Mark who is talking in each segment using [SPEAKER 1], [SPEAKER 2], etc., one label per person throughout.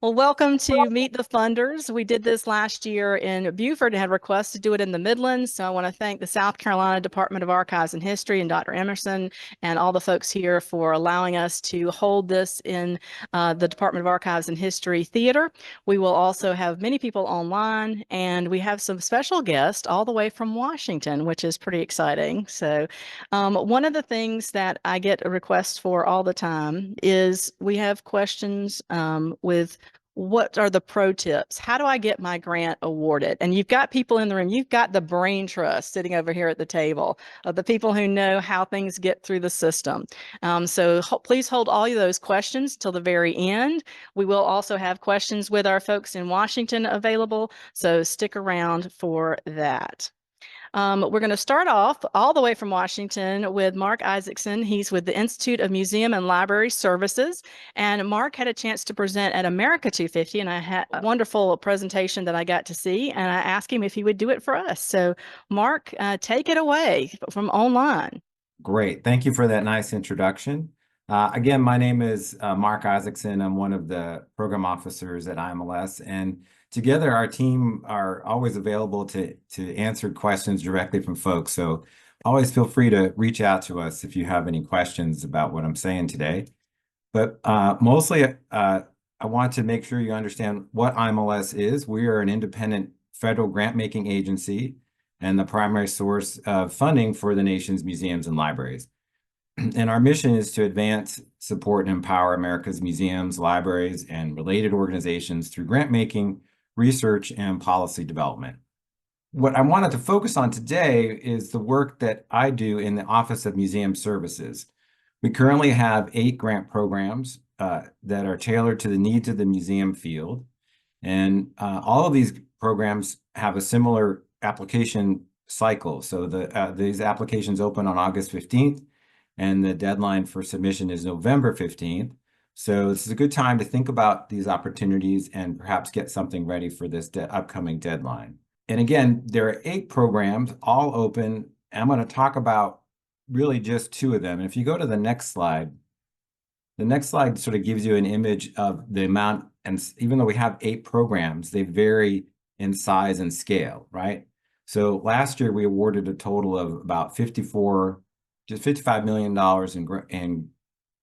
[SPEAKER 1] Well, welcome to Meet the Funders. We did this last year in Beaufort and had requests to do it in the Midlands. So I want to thank the South Carolina Department of Archives and History and Dr. Emerson and all the folks here for allowing us to hold this in the Department of Archives and History Theater. We will also have many people online, and we have some special guests all the way from Washington, which is pretty exciting. So one of the things that I get a request for all the time is we have questions with what are the pro tips? How do I get my grant awarded? And you've got people in the room. You've got the brain trust sitting over here at the table of the people who know how things get through the system. So please hold all of those questions till the very end. We will also have questions with our folks in Washington available. So stick around for that. We're going to start off all the way from Washington with Mark Isaacson. He's with the Institute of Museum and Library Services. And Mark had a chance to present at America 250, and I had a wonderful presentation that I got to see. And I asked him if he would do it for us. So, Mark, take it away from online.
[SPEAKER 2] Great. Thank you for that nice introduction. Again, my name is Mark Isaacson. I'm one of the program officers at IMLS, and together our team are always available to answer questions directly from folks. So always feel free to reach out to us if you have any questions about what I'm saying today. But mostly, I want to make sure you understand what IMLS is. We are an independent federal grant-making agency and the primary source of funding for the nation's museums and libraries. And our mission is to advance, support, and empower America's museums, libraries, and related organizations through grant making, research, and policy development. What I wanted to focus on today is the work that I do in the Office of Museum Services. We currently have 8 grant programs that are tailored to the needs of the museum field. And all of these programs have a similar application cycle. So these applications open on August 15th, and the deadline for submission is November 15th. So this is a good time to think about these opportunities and perhaps get something ready for this upcoming deadline. And again, there are 8 programs, all open. I'm going to talk about really just 2 of them. And if you go to the next slide sort of gives you an image of the amount, and even though we have 8 programs, they vary in size and scale, right? So last year we awarded a total of about $55 million in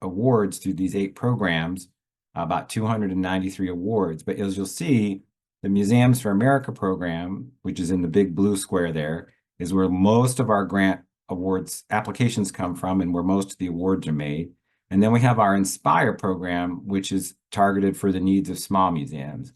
[SPEAKER 2] awards through these 8 programs, about 293 awards. But as you'll see, the Museums for America program, which is in the big blue square there, is where most of our grant awards applications come from and where most of the awards are made. And then we have our Inspire program, which is targeted for the needs of small museums.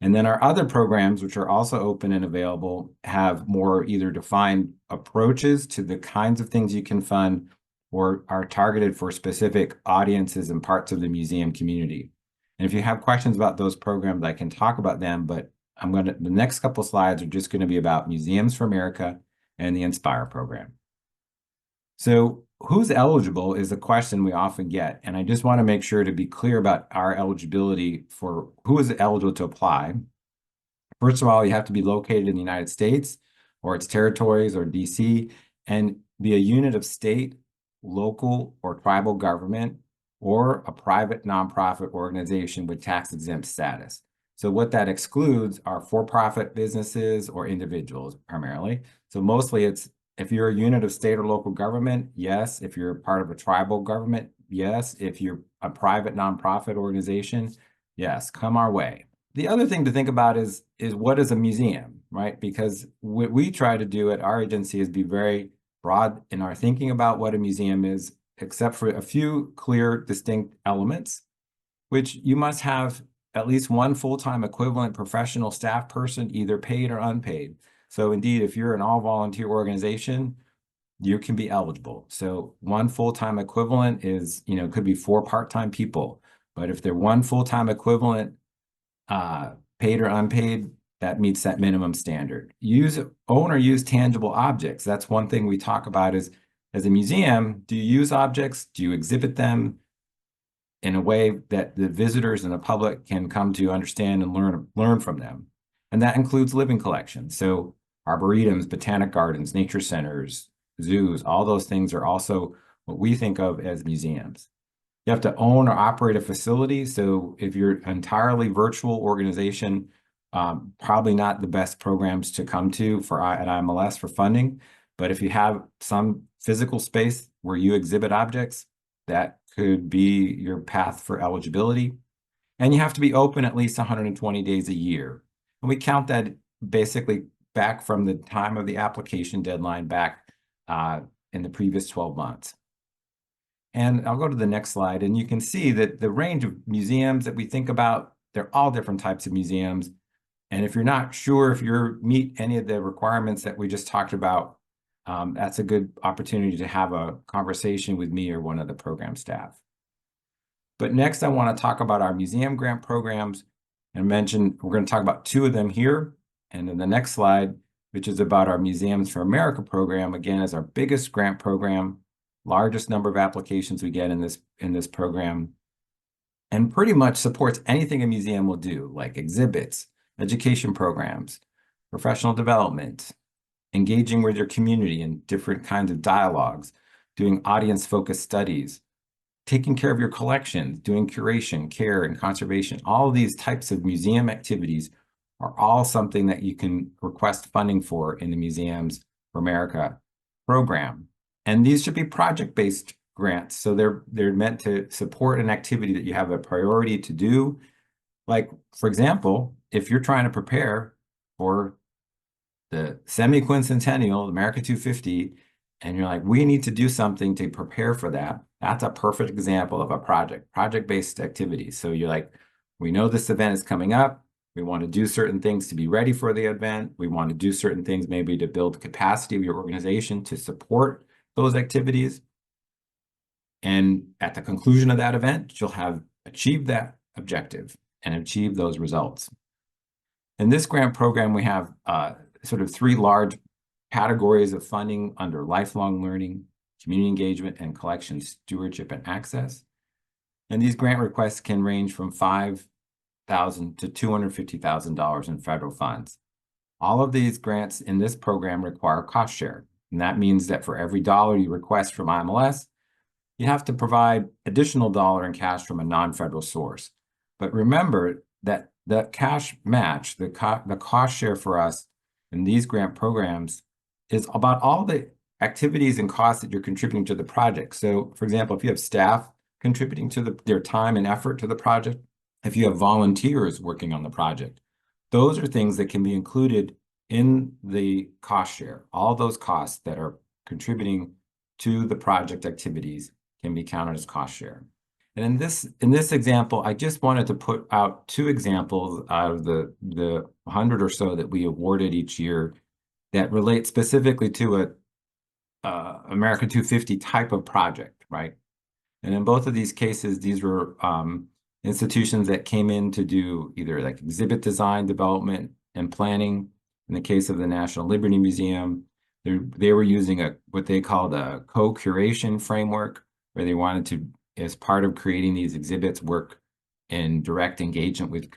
[SPEAKER 2] And then our other programs, which are also open and available, have more either defined approaches to the kinds of things you can fund or are targeted for specific audiences and parts of the museum community. And if you have questions about those programs, I can talk about them, but the next couple slides are just going to be about Museums for America and the Inspire program. So who's eligible is a question we often get, and I just want to make sure to be clear about our eligibility for who is eligible to apply. First of all, you have to be located in the United States or its territories or DC and be a unit of state, local, or tribal government or a private nonprofit organization with tax-exempt status. So what that excludes are for-profit businesses or individuals primarily. So mostly it's if you're a unit of state or local government, yes. If you're part of a tribal government, yes. If you're a private nonprofit organization, yes, come our way. The other thing to think about is what is a museum, right? Because what we try to do at our agency is be very broad in our thinking about what a museum is, except for a few clear, distinct elements, which you must have at least one full-time equivalent professional staff person, either paid or unpaid. So indeed, if you're an all-volunteer organization, you can be eligible. So one full-time equivalent is, could be 4 part-time people. But if they're one full-time equivalent, paid or unpaid, that meets that minimum standard. Own or use tangible objects. That's one thing we talk about is, as a museum, do you use objects? Do you exhibit them in a way that the visitors and the public can come to understand and learn from them? And that includes living collections. So arboretums, botanic gardens, nature centers, zoos, all those things are also what we think of as museums. You have to own or operate a facility. So if you're an entirely virtual organization, probably not the best programs to come to at IMLS for funding. But if you have some physical space where you exhibit objects, that could be your path for eligibility. And you have to be open at least 120 days a year. And we count that basically back from the time of the application deadline back in the previous 12 months. And I'll go to the next slide, and you can see that the range of museums that we think about, they're all different types of museums. And if you're not sure if you meet any of the requirements that we just talked about, that's a good opportunity to have a conversation with me or one of the program staff. But next, I want to talk about our museum grant programs and mention we're going to talk about two of them here. And in the next slide, which is about our Museums for America program, again, is our biggest grant program, largest number of applications we get in this program, and pretty much supports anything a museum will do, like exhibits, education programs, professional development, engaging with your community in different kinds of dialogues, doing audience-focused studies, taking care of your collections, doing curation, care, and conservation. All of these types of museum activities are all something that you can request funding for in the Museums for America program. And these should be project-based grants. So they're meant to support an activity that you have a priority to do. Like, for example, if you're trying to prepare for the semi-quincentennial, America 250, and you're like, we need to do something to prepare for that. That's a perfect example of a project-based activity. So you're like, we know this event is coming up. We want to do certain things to be ready for the event. We want to do certain things maybe to build capacity of your organization to support those activities. And at the conclusion of that event, you'll have achieved that objective and achieved those results. In this grant program, we have sort of three large categories of funding under lifelong learning, community engagement, and collection stewardship and access. And these grant requests can range from $5,000 to $250,000 in federal funds. All of these grants in this program require cost share. And that means that for every dollar you request from IMLS, you have to provide additional dollar in cash from a non-federal source. But remember that the cash match, the cost share for us in these grant programs is about all the activities and costs that you're contributing to the project. So, for example, if you have staff contributing to their time and effort to the project, if you have volunteers working on the project, those are things that can be included in the cost share. All those costs that are contributing to the project activities can be counted as cost share. And in this example, I just wanted to put out two examples out of the 100 or so that we awarded each year that relate specifically to a America 250 type of project, right? And in both of these cases, these were institutions that came in to do either like exhibit design, development, and planning. In the case of the National Liberty Museum, they were using what they called a co-curation framework, where they wanted to, as part of creating these exhibits, work in direct engagement with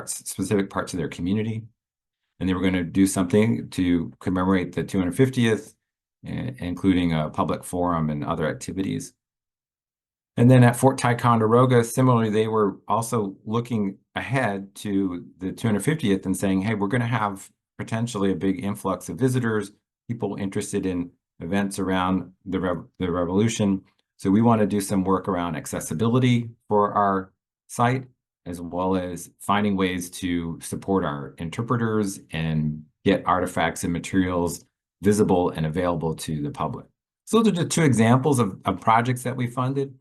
[SPEAKER 2] specific parts of their community. And they were going to do something to commemorate the 250th, including a public forum and other activities. And then at Fort Ticonderoga, similarly, they were also looking ahead to the 250th and saying, hey, we're going to have potentially a big influx of visitors, people interested in events around the revolution. So we want to do some work around accessibility for our site, as well as finding ways to support our interpreters and get artifacts and materials visible and available to the public. So those are just two examples of projects that we funded.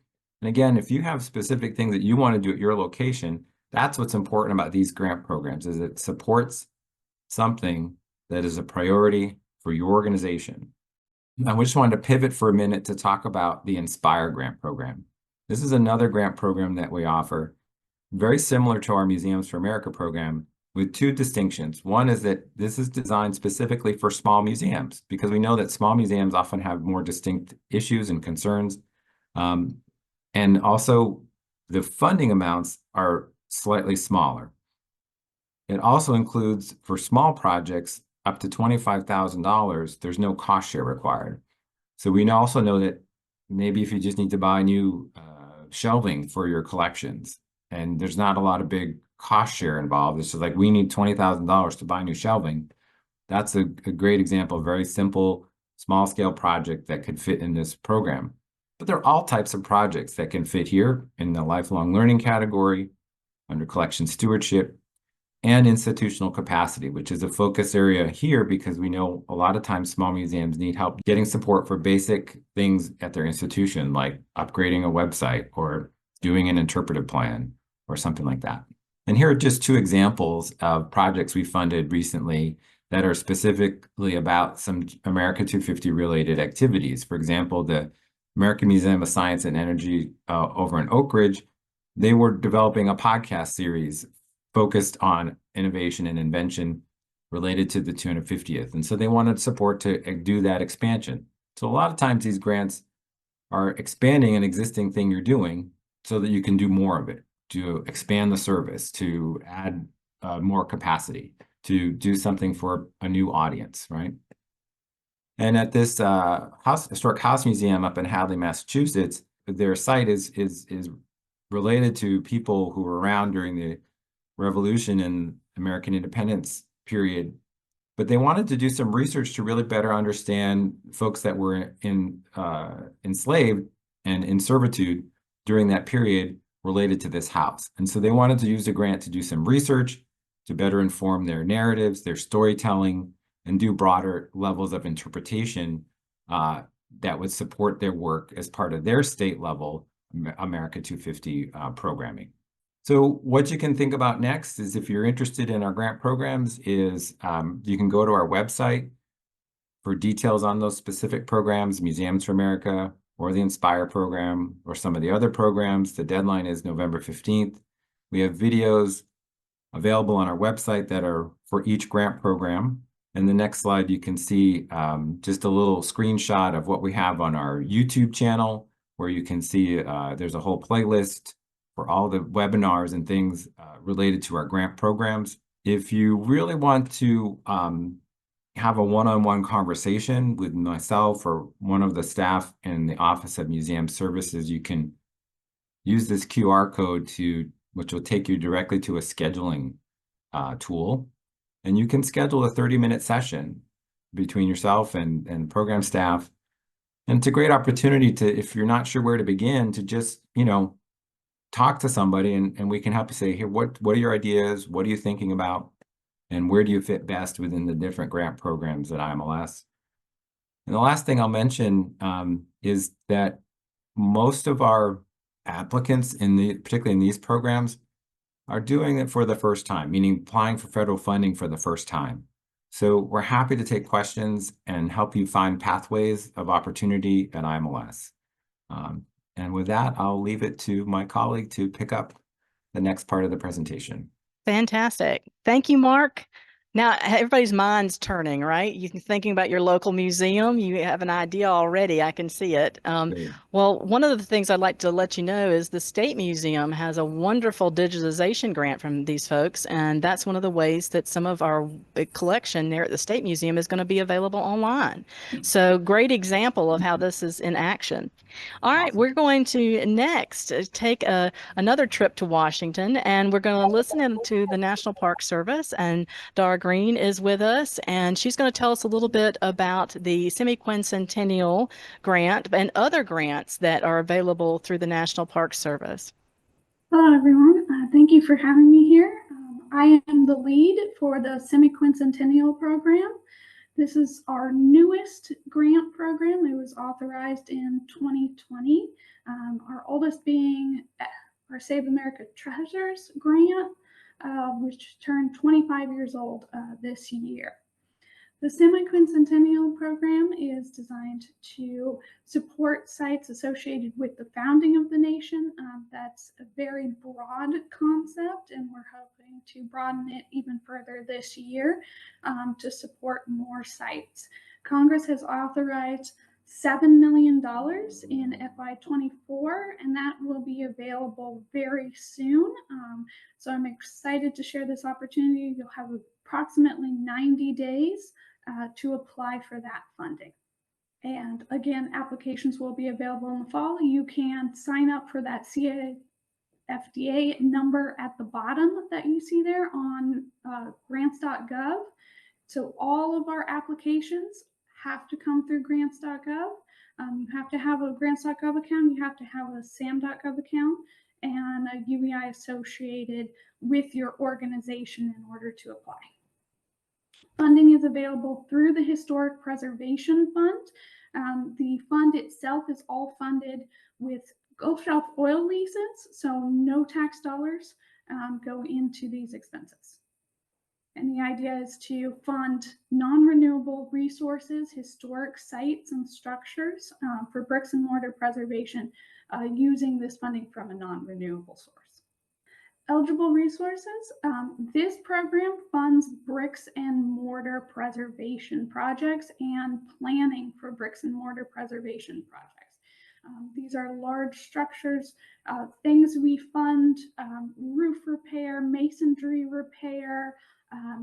[SPEAKER 2] And again, if you have specific things that you want to do at your location, that's what's important about these grant programs, is it supports something that is a priority for your organization. I just wanted to pivot for a minute to talk about the Inspire grant program. This is another grant program that we offer, very similar to our Museums for America program, with two distinctions. One is that this is designed specifically for small museums, because we know that small museums often have more distinct issues and concerns. And also, the funding amounts are slightly smaller. It also includes, for small projects, up to $25,000, there's no cost share required. So we also know that maybe if you just need to buy new shelving for your collections. And there's not a lot of big cost share involved. It's just like, we need $20,000 to buy new shelving. That's a great example, a very simple, small scale project that could fit in this program. But there are all types of projects that can fit here in the lifelong learning category, under collection stewardship, and institutional capacity, which is a focus area here because we know a lot of times small museums need help getting support for basic things at their institution, like upgrading a website or doing an interpretive plan or something like that. And here are just two examples of projects we funded recently that are specifically about some America 250 related activities. For example, the American Museum of Science and Energy over in Oak Ridge, they were developing a podcast series focused on innovation and invention related to the 250th. And so they wanted support to do that expansion. So a lot of times these grants are expanding an existing thing you're doing so that you can do more of it, to expand the service, to add more capacity, to do something for a new audience, right? And at this historic house museum up in Hadley, Massachusetts, their site is related to people who were around during the Revolution and American independence period, but they wanted to do some research to really better understand folks that were enslaved and in servitude during that period related to this house. And so they wanted to use the grant to do some research to better inform their narratives, their storytelling, and do broader levels of interpretation that would support their work as part of their state level America 250 programming. So what you can think about next is, if you're interested in our grant programs, is you can go to our website for details on those specific programs, Museums for America or the Inspire program or some of the other programs. The deadline is November 15th. We have videos available on our website that are for each grant program. And the next slide, you can see just a little screenshot of what we have on our YouTube channel, where you can see there's a whole playlist for all the webinars and things related to our grant programs. If you really want to have a one-on-one conversation with myself or one of the staff in the Office of Museum Services, you can use this QR code which will take you directly to a scheduling tool. And you can schedule a 30-minute session between yourself and program staff. And it's a great opportunity to, if you're not sure where to begin, to just, talk to somebody and we can help you say, here, what are your ideas? What are you thinking about? And where do you fit best within the different grant programs at IMLS? And the last thing I'll mention is that most of our applicants particularly in these programs are doing it for the first time, meaning applying for federal funding for the first time. So we're happy to take questions and help you find pathways of opportunity at IMLS. And with that, I'll leave it to my colleague to pick up the next part of the presentation.
[SPEAKER 1] Fantastic. Thank you, Mark. Now, everybody's mind's turning, right? You're thinking about your local museum. You have an idea already. I can see it. Well, one of the things I'd like to let you know is the State Museum has a wonderful digitization grant from these folks, and that's one of the ways that some of our big collection there at the State Museum is going to be available online. So, great example of how this is in action. All right, we're going to next take another trip to Washington, and we're going to listen to the National Park Service, and Dara Green is with us, and she's going to tell us a little bit about the semi-quincentennial grant and other grants that are available through the National Park Service.
[SPEAKER 3] Hello, everyone. Thank you for having me here. I am the lead for the semi-quincentennial program. This is our newest grant program. It was authorized in 2020. Our oldest being our Save America Treasures grant, which turned 25 years old this year. The semi-quincentennial program is designed to support sites associated with the founding of the nation. That's a very broad concept, and we're hoping to broaden it even further this year to support more sites. Congress has authorized $7 million in FY24, and that will be available very soon. So I'm excited to share this opportunity. You'll have approximately 90 days to apply for that funding. And again, applications will be available in the fall. You can sign up for that FDA number at the bottom that you see there on grants.gov. So all of our applications have to come through grants.gov. You have to have a grants.gov account, you have to have a sam.gov account, and a UEI associated with your organization in order to apply. Funding is available through the Historic Preservation Fund. The fund itself is all funded with Gulf Shelf oil leases, so no tax dollars go into these expenses. And the idea is to fund non-renewable resources, historic sites and structures for bricks and mortar preservation using this funding from a non-renewable source. Eligible resources. This program funds bricks and mortar preservation projects and planning for bricks and mortar preservation projects. These are large structures, things we fund, roof repair, masonry repair.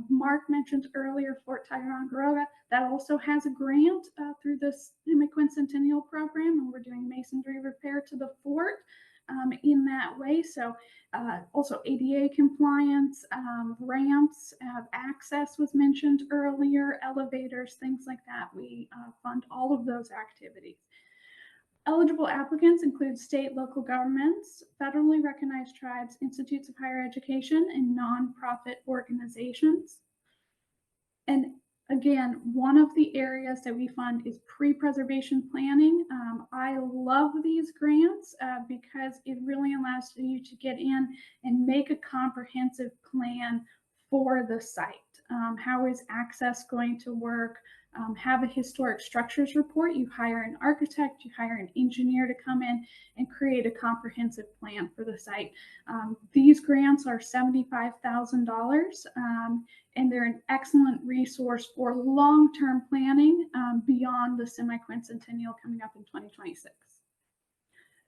[SPEAKER 3] Mark mentioned earlier Fort Ticonderoga. That also has a grant through the semi-quincentennial program, and we're doing masonry repair to the fort in that way. So also ADA compliance, ramps, access was mentioned earlier, elevators, things like that. We fund all of those activities. Eligible applicants include state, local governments, federally recognized tribes, institutes of higher education, and nonprofit organizations. And again, one of the areas that we fund is pre-preservation planning. I love these grants because it really allows you to get in and make a comprehensive plan for the site. How is access going to work? Have a historic structures report. You hire an architect, you hire an engineer to come in and create a comprehensive plan for the site. These grants are $75,000, and they're an excellent resource for long-term planning beyond the semi-quincentennial coming up in 2026.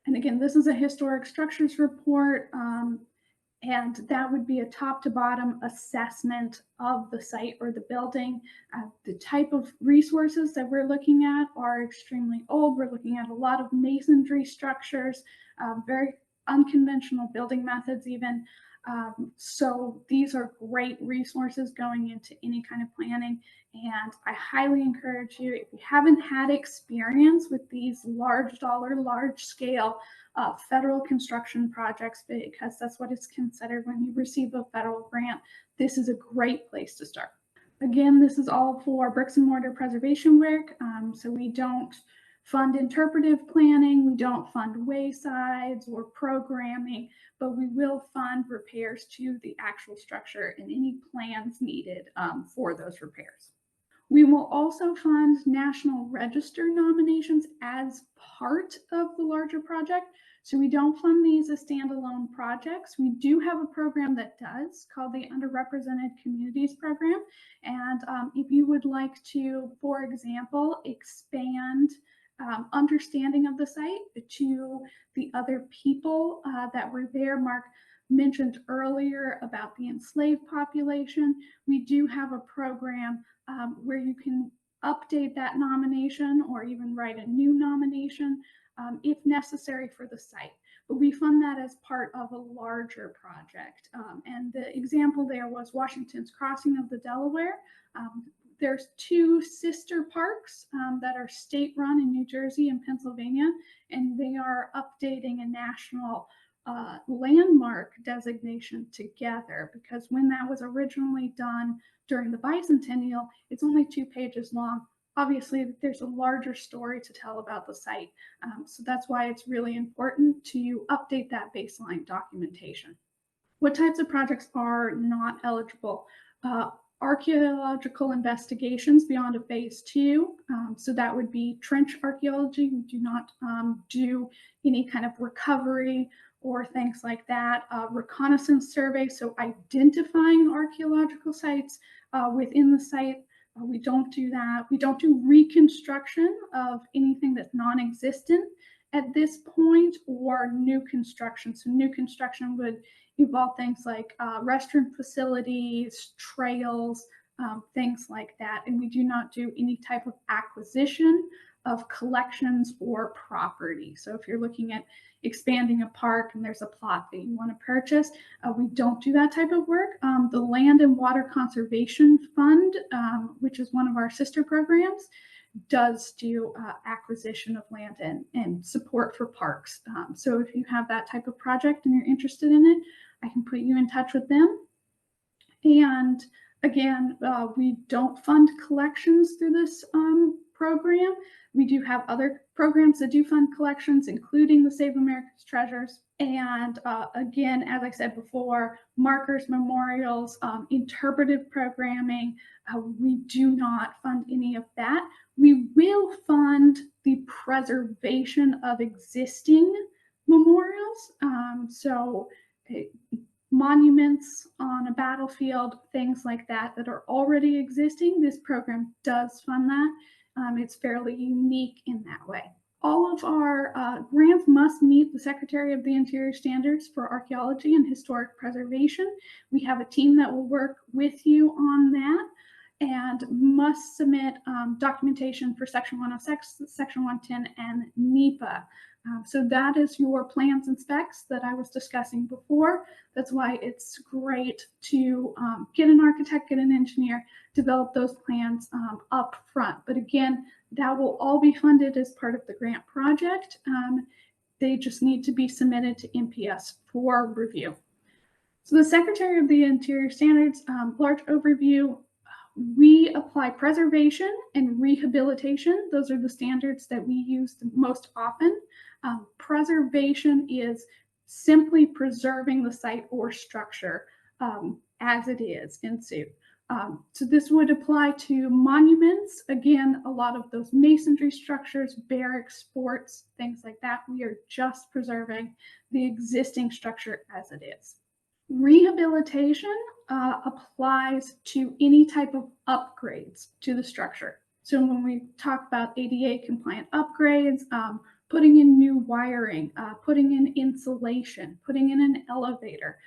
[SPEAKER 3] And again, this is a historic structures report. And that would be a top to bottom assessment of the site or the building. The type of resources that we're looking at are extremely old. We're looking at a lot of masonry structures, very unconventional building methods even. So these are great resources going into any kind of planning. And I highly encourage you, if you haven't had experience with these large dollar, large scale federal construction projects, because that's what it's considered when you receive a federal grant, this is a great place to start. Again, this is all for bricks and mortar preservation work. So we don't fund interpretive planning, we don't fund waysides or programming, but we will fund repairs to the actual structure and any plans needed for those repairs. We will also fund National Register nominations as part of the larger project. So we don't fund these as standalone projects. We do have a program that does called the Underrepresented Communities Program. And if you would like to, for example, expand understanding of the site to the other people that were there, Mark mentioned earlier about the enslaved population. We do have a program where you can update that nomination or even write a new nomination if necessary for the site. But we fund that as part of a larger project. And the example there was Washington's Crossing of the Delaware. There's two sister parks that are state-run in New Jersey and Pennsylvania, and they are updating a national landmark designation together, because when that was originally done during the bicentennial, it's only 2 pages long. Obviously, there's a larger story to tell about the site. So that's why it's really important to update that baseline documentation. What types of projects are not eligible? Archaeological investigations beyond a phase 2. So that would be trench archaeology. We do not do any kind of recovery or things like that. Reconnaissance survey, so identifying archaeological sites within the site. We don't do that. We don't do reconstruction of anything that's non-existent at this point, or new construction. So new construction would involve things like restroom facilities, trails, things like that. And we do not do any type of acquisition of collections or property. So if you're looking at expanding a park and there's a plot that you want to purchase, we don't do that type of work. The Land and Water Conservation Fund, which is one of our sister programs, does do acquisition of land and support for parks. So if you have that type of project and you're interested in it, I can put you in touch with them. And again, we don't fund collections through this program. We do have other programs that do fund collections, including the Save America's Treasures. And again, as I said before, markers, memorials, interpretive programming, we do not fund any of that. We will fund the preservation of existing memorials. Monuments on a battlefield, things like that that are already existing. This program does fund that. It's fairly unique in that way. All of our grants must meet the Secretary of the Interior standards for archaeology and historic preservation. We have a team that will work with you on that and must submit documentation for Section 106, Section 110, and NEPA. So that is your plans and specs that I was discussing before. That's why it's great to get an architect, get an engineer, develop those plans up front. But again, that will all be funded as part of the grant project. They just need to be submitted to NPS for review. So the Secretary of the Interior Standards, large overview, we apply preservation and rehabilitation. Those are the standards that we use the most often. Preservation is simply preserving the site or structure as it is in suit. So this would apply to monuments. Again, a lot of those masonry structures, barracks, forts, things like that. We are just preserving the existing structure as it is. Rehabilitation applies to any type of upgrades to the structure. So when we talk about ADA compliant upgrades, putting in new wiring, putting in insulation, putting in an elevator,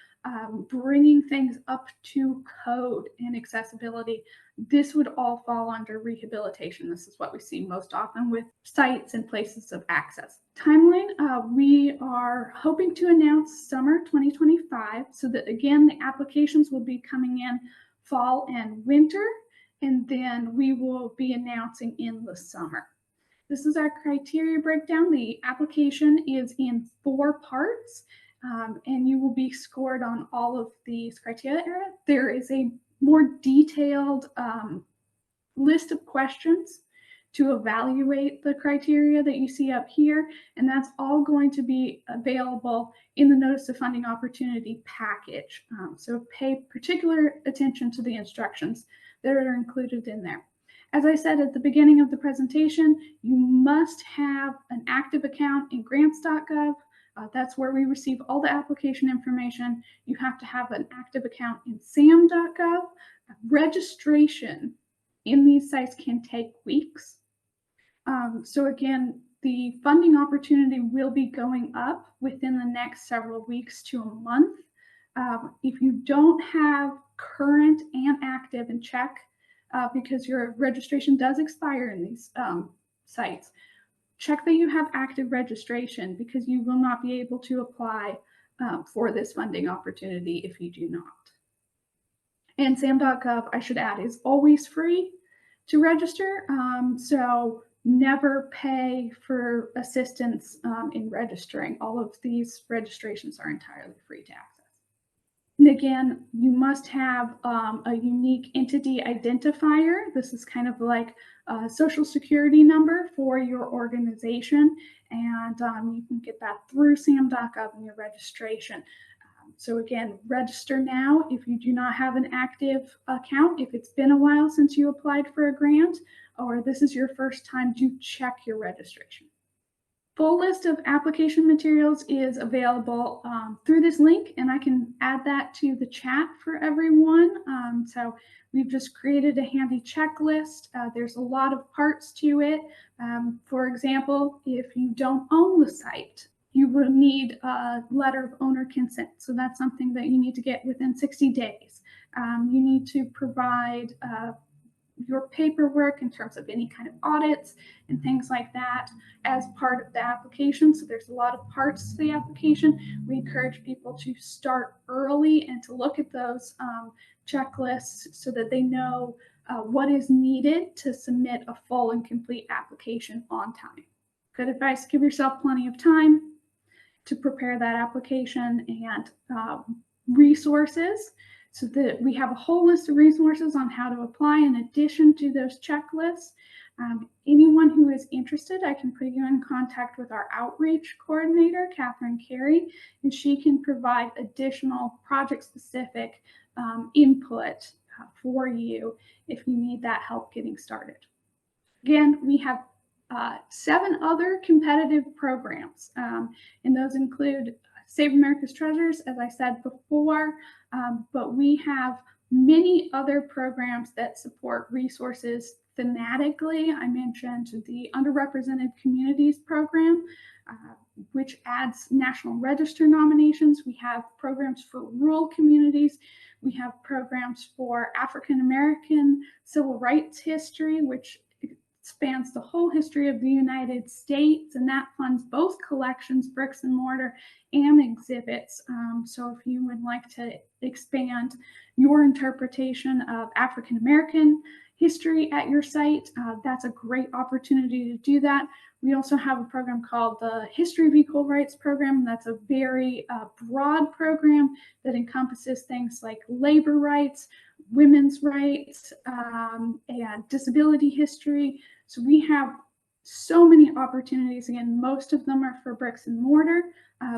[SPEAKER 3] bringing things up to code and accessibility, this would all fall under rehabilitation. This is what we see most often with sites and places of access. Timeline, we are hoping to announce summer 2025, so that again, the applications will be coming in fall and winter, and then we will be announcing in the summer. This is our criteria breakdown. The application is in 4 parts, and you will be scored on all of these criteria. There is a more detailed list of questions to evaluate the criteria that you see up here, and that's all going to be available in the Notice of Funding Opportunity package. So pay particular attention to the instructions that are included in there. As I said at the beginning of the presentation, you must have an active account in grants.gov. That's where we receive all the application information. You have to have an active account in sam.gov. Registration in these sites can take weeks. So again, the funding opportunity will be going up within the next several weeks to a month. If you don't have current and active, and check, because your registration does expire in these sites, check that you have active registration, because you will not be able to apply for this funding opportunity if you do not. And sam.gov, I should add, is always free to register. So never pay for assistance in registering. All of these registrations are entirely free to access. And again, you must have a unique entity identifier. This is kind of like a social security number for your organization, and you can get that through sam.gov in your registration. So again, register now if you do not have an active account, if it's been a while since you applied for a grant, or this is your first time, do check your registration. Full list of application materials is available through this link, and I can add that to the chat for everyone. So we've just created a handy checklist. There's a lot of parts to it. For example, if you don't own the site, you will need a letter of owner consent. So that's something that you need to get within 60 days. You need to provide your paperwork in terms of any kind of audits and things like that as part of the application. So there's a lot of parts to the application. We encourage people to start early and to look at those checklists so that they know what is needed to submit a full and complete application on time. Good advice, give yourself plenty of time to prepare that application, and resources, so that we have a whole list of resources on how to apply in addition to those checklists. Anyone who is interested, I can put you in contact with our outreach coordinator, Catherine Carey, and she can provide additional project-specific input for you if you need that help getting started. Again, we have 7 other competitive programs, and those include Save America's Treasures, as I said before, but we have many other programs that support resources thematically. I mentioned the Underrepresented Communities Program, which adds National Register nominations. We have programs for rural communities. We have programs for African American civil rights history, which spans the whole history of the United States, and that funds both collections, bricks and mortar, and exhibits. So if you would like to expand your interpretation of African American history at your site, that's a great opportunity to do that. We also have a program called the History of Equal Rights Program. That's a very broad program that encompasses things like labor rights, women's rights, and disability history. So we have so many opportunities. Again, most of them are for bricks and mortar,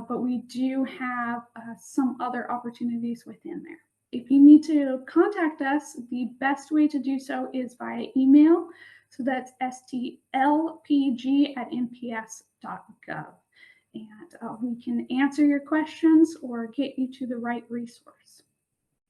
[SPEAKER 3] but we do have some other opportunities within there. If you need to contact us, the best way to do so is via email. So that's stlpg@nps.gov. And we can answer your questions or get you to the right resource.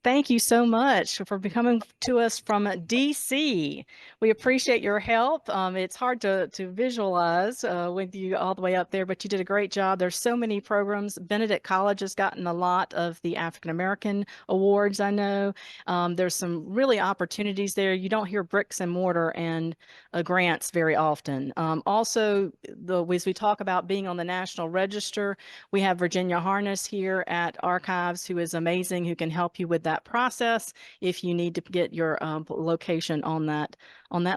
[SPEAKER 1] Thank you so much for coming to us from DC. We appreciate your help. It's hard to visualize with you all the way up there, but you did a great job. There's so many programs. Benedict College has gotten a lot of the African American awards, I know. There's some really opportunities there. You don't hear bricks and mortar and grants very often. Also, as we talk about being on the National Register, we have Virginia Harness here at Archives, who is amazing, who can help you with that process if you need to get your location on that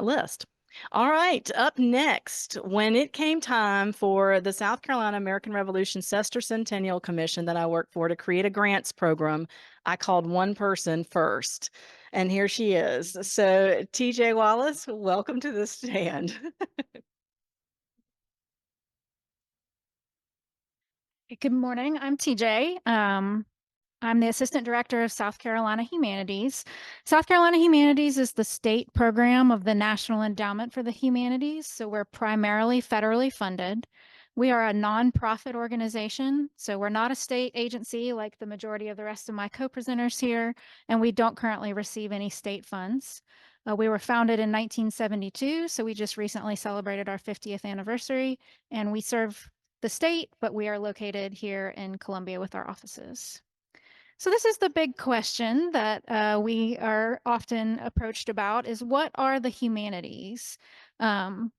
[SPEAKER 1] list. All right, up next, when it came time for the South Carolina American Revolution Sesquicentennial Commission that I work for to create a grants program, I called one person first, and here she is. So TJ Wallace, welcome to the stand.
[SPEAKER 4] Good morning. I'm TJ. I'm the Assistant Director of South Carolina Humanities. South Carolina Humanities is the state program of the National Endowment for the Humanities, so we're primarily federally funded. We are a nonprofit organization, so we're not a state agency like the majority of the rest of my co-presenters here, and we don't currently receive any state funds. We were founded in 1972, so we just recently celebrated our 50th anniversary, and we serve the state, but we are located here in Columbia with our offices. So this is the big question that we are often approached about, is what are the humanities? Our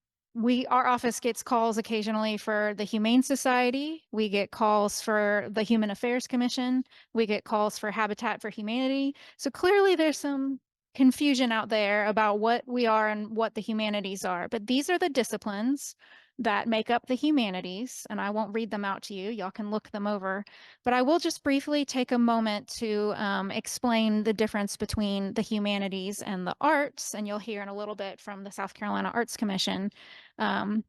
[SPEAKER 4] office gets calls occasionally for the Humane Society. We get calls for the Human Affairs Commission. We get calls for Habitat for Humanity. So clearly there's some confusion out there about what we are and what the humanities are. But these are the disciplines that make up the humanities, and I won't read them out to you. Y'all can look them over. But I will just briefly take a moment to explain the difference between the humanities and the arts, and you'll hear in a little bit from the South Carolina Arts Commission. When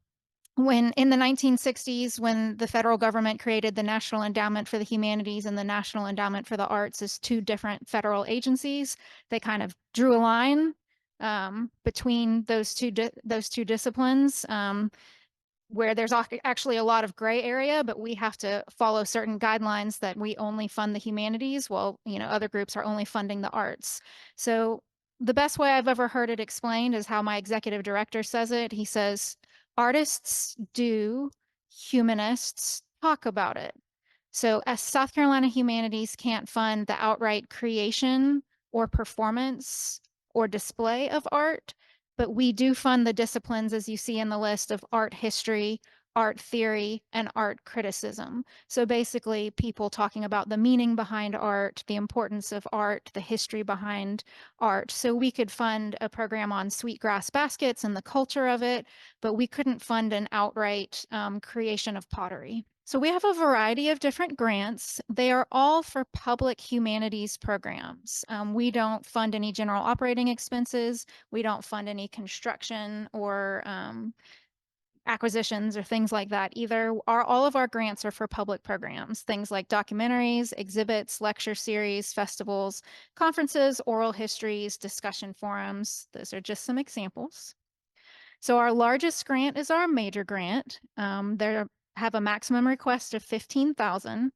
[SPEAKER 4] in the 1960s, when the federal government created the National Endowment for the Humanities and the National Endowment for the Arts as 2 different federal agencies, they kind of drew a line between those two disciplines. Where there's actually a lot of gray area, but we have to follow certain guidelines that we only fund the humanities, while other groups are only funding the arts. So the best way I've ever heard it explained is how my executive director says it. He says, artists do, humanists talk about it. So as South Carolina Humanities can't fund the outright creation or performance or display of art, but we do fund the disciplines, as you see in the list, of art history, art theory, and art criticism. So basically people talking about the meaning behind art, the importance of art, the history behind art. So we could fund a program on sweetgrass baskets and the culture of it, but we couldn't fund an outright creation of pottery. So we have a variety of different grants. They are all for public humanities programs. We don't fund any general operating expenses. We don't fund any construction or acquisitions or things like that either. All of our grants are for public programs, things like documentaries, exhibits, lecture series, festivals, conferences, oral histories, discussion forums. Those are just some examples. So our largest grant is our major grant. They have a maximum request of $15,000.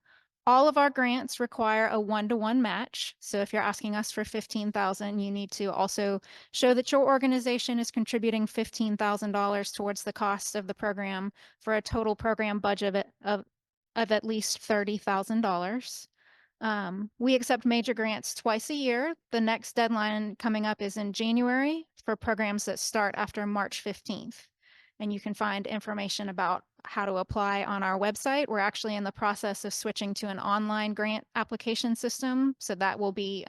[SPEAKER 4] All of our grants require a 1-to-1 match. So if you're asking us for $15,000, you need to also show that your organization is contributing $15,000 towards the cost of the program for a total program budget of at least $30,000. We accept major grants twice a year. The next deadline coming up is in January for programs that start after March 15th. And you can find information about how to apply on our website. We're actually in the process of switching to an online grant application system. So that will be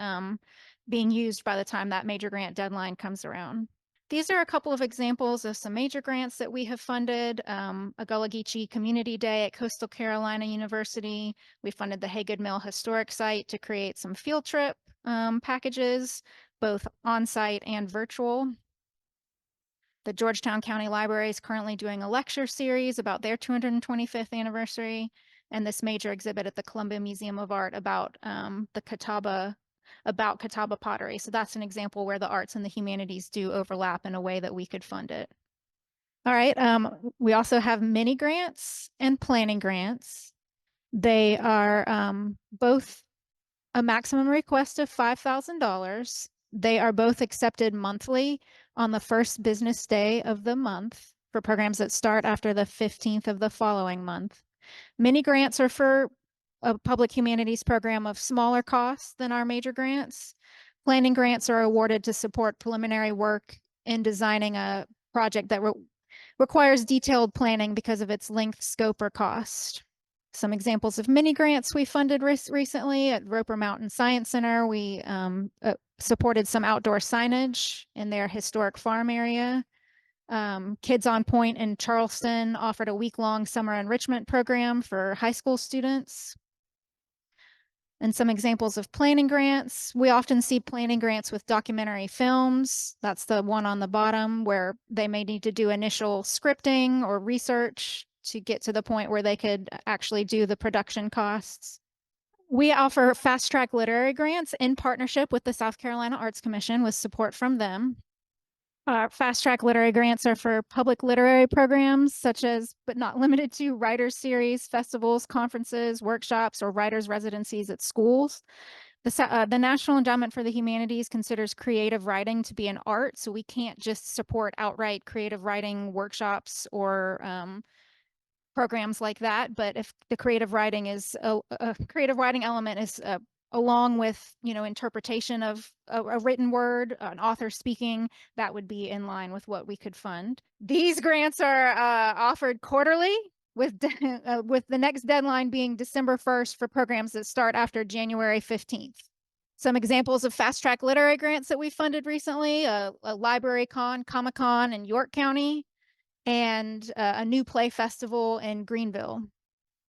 [SPEAKER 4] being used by the time that major grant deadline comes around. These are a couple of examples of some major grants that we have funded. A Gullah Geechee Community Day at Coastal Carolina University. We funded the Haygood Mill Historic Site to create some field trip packages, both on-site and virtual. The Georgetown County Library is currently doing a lecture series about their 225th anniversary, and this major exhibit at the Columbia Museum of Art about Catawba pottery. So that's an example where the arts and the humanities do overlap in a way that we could fund it. All right, we also have mini grants and planning grants. They are both a maximum request of $5,000. They are both accepted monthly on the first business day of the month for programs that start after the 15th of the following month. Mini grants are for a public humanities program of smaller costs than our major grants. Planning grants are awarded to support preliminary work in designing a project that requires detailed planning because of its length, scope, or cost. Some examples of mini grants we funded recently at Roper Mountain Science Center. We supported some outdoor signage in their historic farm area. Kids on Point in Charleston offered a week-long summer enrichment program for high school students. And some examples of planning grants. We often see planning grants with documentary films. That's the one on the bottom where they may need to do initial scripting or research to get to the point where they could actually do the production costs. We offer fast track literary grants in partnership with the South Carolina Arts Commission with support from them. Fast track literary grants are for public literary programs such as, but not limited to, writers series, festivals, conferences, workshops, or writers residencies at schools. The National Endowment for the Humanities considers creative writing to be an art, so we can't just support outright creative writing workshops or programs like that. But if the creative writing is a creative writing element is along with, interpretation of a written word, an author speaking, that would be in line with what we could fund. These grants are offered quarterly with the next deadline being December 1st for programs that start after January 15th. Some examples of fast track literary grants that we funded recently, a Library Con, Comic-Con in York County, and a new play festival in Greenville.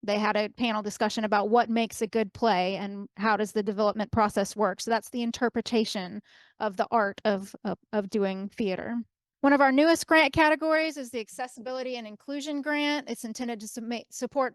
[SPEAKER 4] They had a panel discussion about what makes a good play and how does the development process work. So that's the interpretation of the art of doing theater. One of our newest grant categories is the Accessibility and Inclusion Grant. It's intended to support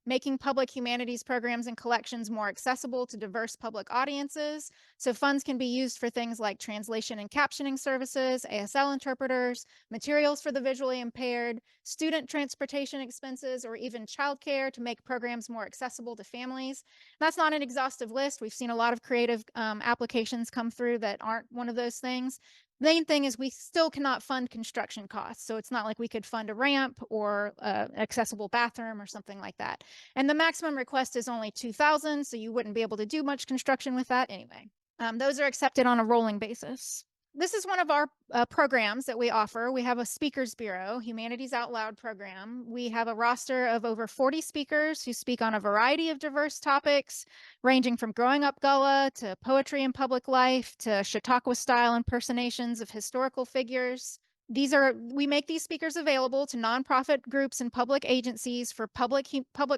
[SPEAKER 4] making public humanities programs and collections more accessible to diverse public audiences. So funds can be used for things like translation and captioning services, ASL interpreters, materials for the visually impaired, student transportation expenses, or even childcare to make programs more accessible to families. That's not an exhaustive list. We've seen a lot of creative applications come through that aren't one of those things. The main thing is we still cannot fund construction costs. So it's not like we could fund a ramp or an accessible bathroom or something like that. And the maximum request is only $2,000, so you wouldn't be able to do much construction with that anyway. Those are accepted on a rolling basis. this is one of our programs that we offer. We have a Speakers Bureau, Humanities Out Loud program. We have a roster of over 40 speakers who speak on a variety of diverse topics, ranging from growing up Gullah to poetry and public life to Chautauqua style impersonations of historical figures. We make these speakers available to nonprofit groups and public agencies for public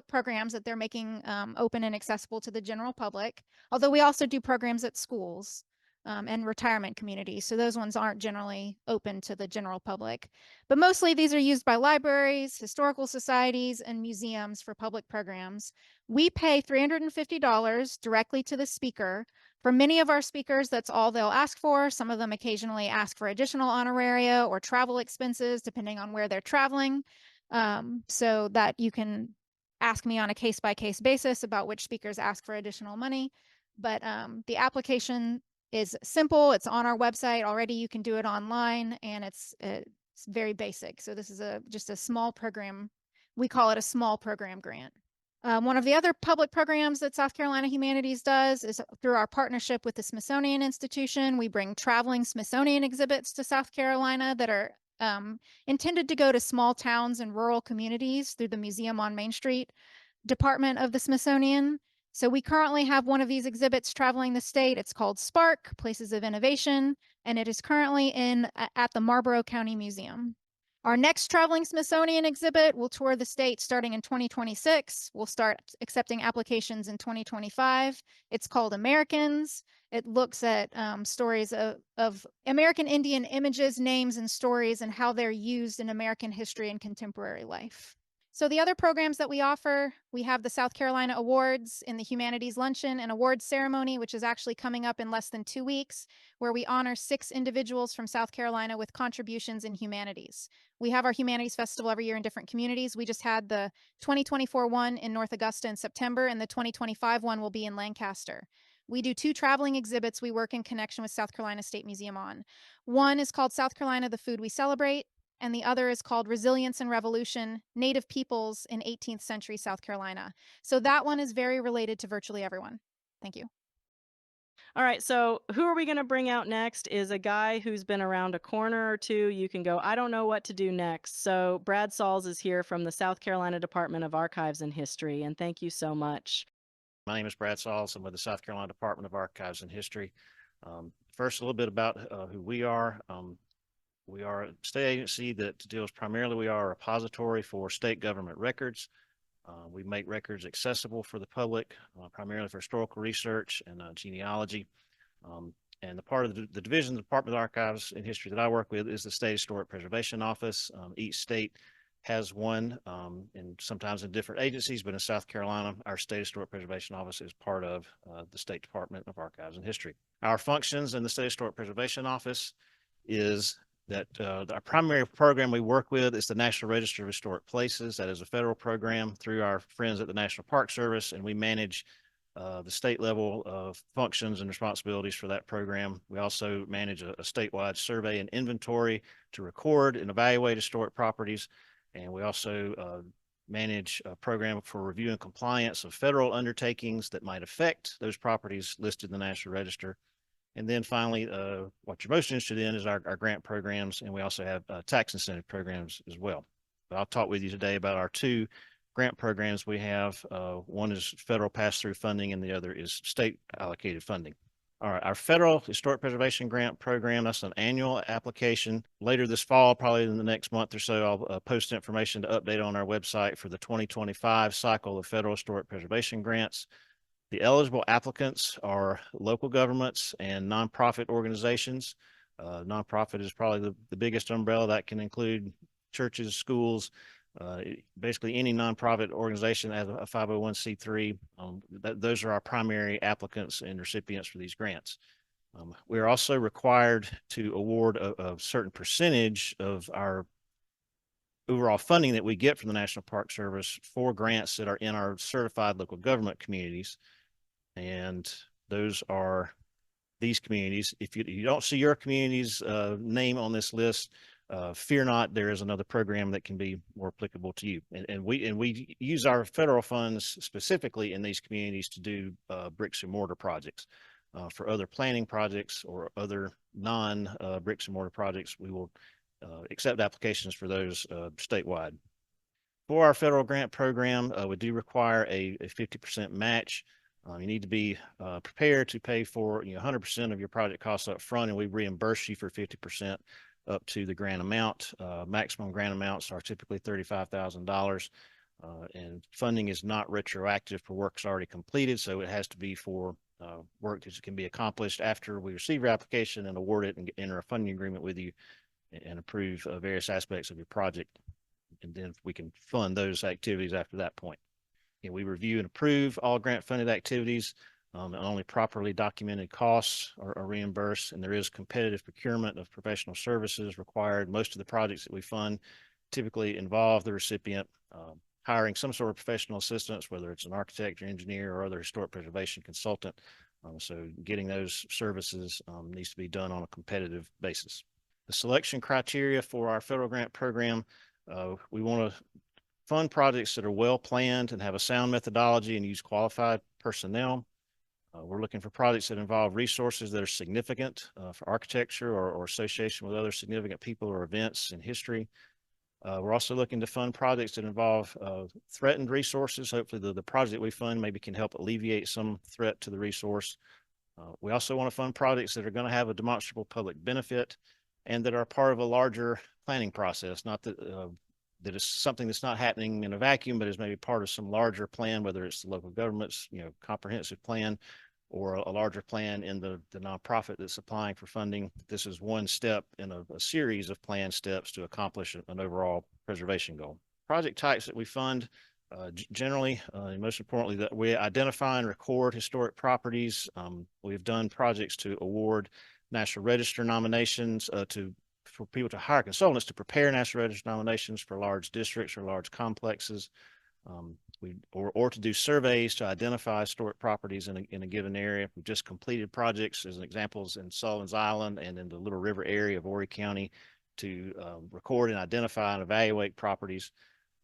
[SPEAKER 4] programs that they're making open and accessible to the general public. Although we also do programs at schools and retirement communities. So those ones aren't generally open to the general public. But mostly these are used by libraries, historical societies, and museums for public programs. We pay $350 directly to the speaker. For many of our speakers, that's all they'll ask for. Some of them occasionally ask for additional honoraria or travel expenses, depending on where they're traveling, so that you can ask me on a case-by-case basis about which speakers ask for additional money. But the application is simple. It's on our website already. You can do it online, and it's very basic. So this is just a small program. We call it a small program grant. One of the other public programs that South Carolina Humanities does is through our partnership with the Smithsonian Institution. We bring traveling Smithsonian exhibits to South Carolina that are intended to go to small towns and rural communities through the Museum on Main Street department of the Smithsonian. So we currently have one of these exhibits traveling the state. It's called Spark, Places of Innovation, and it is currently at the Marlborough County Museum. Our next traveling Smithsonian exhibit will tour the state starting in 2026. We'll start accepting applications in 2025. It's called Americans. It looks at stories of American Indian images, names, and stories, and how they're used in American history and contemporary life. So the other programs that we offer, we have the South Carolina Awards in the Humanities Luncheon and Awards Ceremony, which is actually coming up in less than 2 weeks, where we honor 6 individuals from South Carolina with contributions in humanities. We have our Humanities Festival every year in different communities. We just had the 2024 one in North Augusta in September, and the 2025 one will be in Lancaster. We do 2 traveling exhibits we work in connection with South Carolina State Museum on. One is called South Carolina, the Food We Celebrate, and the other is called Resilience and Revolution, Native Peoples in 18th Century South Carolina. So that one is very related to virtually everyone. Thank you.
[SPEAKER 1] All right, so who are we going to bring out next is a guy who's been around a corner or two. You can go, I don't know what to do next. So Brad Sauls is here from the South Carolina Department of Archives and History, and thank you so much.
[SPEAKER 5] My name is Brad Sauls. I'm with the South Carolina Department of Archives and History. First, a little bit about who we are. We are a state agency that deals primarily, we are a repository for state government records. We make records accessible for the public, primarily for historical research and genealogy. And the part of the division of the Department of Archives and History that I work with is the State Historic Preservation Office. Each state has one, and sometimes in different agencies, but in South Carolina, our State Historic Preservation Office is part of the State Department of Archives and History. Our functions in the State Historic Preservation Office is that our primary program we work with is the National Register of Historic Places. That is a federal program through our friends at the National Park Service, and we manage the state level of functions and responsibilities for that program. We also manage a statewide survey and inventory to record and evaluate historic properties, and we also manage a program for review and compliance of federal undertakings that might affect those properties listed in the National Register. And then finally, what you're most interested in is our grant programs, and we also have tax incentive programs as well. But I'll talk with you today about our 2 grant programs we have. One is federal pass-through funding, and the other is state allocated funding. All right, our federal historic preservation grant program, that's an annual application. Later this fall, probably in the next month or so, I'll post information to update on our website for the 2025 cycle of federal historic preservation grants. The eligible applicants are local governments and nonprofit organizations. Nonprofit is probably the biggest umbrella. That can include churches, schools, basically any nonprofit organization as a 501c3. Those are our primary applicants and recipients for these grants. We are also required to award a certain percentage of our overall funding that we get from the National Park Service for grants that are in our certified local government communities. And those are these communities. If you don't see your community's name on this list, fear not, there is another program that can be more applicable to you. And we use our federal funds specifically in these communities to do bricks and mortar projects. For other planning projects or other non bricks and mortar projects, we will accept applications for those statewide. For our federal grant program, we do require a 50% match. You need to be prepared to pay for 100% of your project costs up front, and we reimburse you for 50% up to the grant amount. Maximum grant amounts are typically $35,000, and funding is not retroactive for works already completed, so it has to be for work that can be accomplished after we receive your application and award it and enter a funding agreement with you and approve various aspects of your project. And then we can fund those activities after that point. And we review and approve all grant funded activities, and only properly documented costs are reimbursed. And there is competitive procurement of professional services required. Most of the projects that we fund typically involve the recipient hiring some sort of professional assistance, whether it's an architect or engineer or other historic preservation consultant. So getting those services needs to be done on a competitive basis. The selection criteria for our federal grant program, we want to fund projects that are well planned and have a sound methodology and use qualified personnel. We're looking for projects that involve resources that are significant for architecture or association with other significant people or events in history. We're also looking to fund projects that involve threatened resources. Hopefully the project we fund maybe can help alleviate some threat to the resource. We also want to fund projects that are going to have a demonstrable public benefit and that are part of a larger planning process, not that that is something that's not happening in a vacuum, but is maybe part of some larger plan, whether it's the local government's comprehensive plan or a larger plan in the nonprofit that's applying for funding. This is one step in a series of planned steps to accomplish an overall preservation goal. Project types that we fund generally, and most importantly, that we identify and record historic properties. We've done projects to award National Register nominations for people to hire consultants to prepare National Register nominations for large districts or large complexes, or to do surveys to identify historic properties in a given area. We've just completed projects as examples in Sullivan's Island and in the Little River area of Horry County to record and identify and evaluate properties.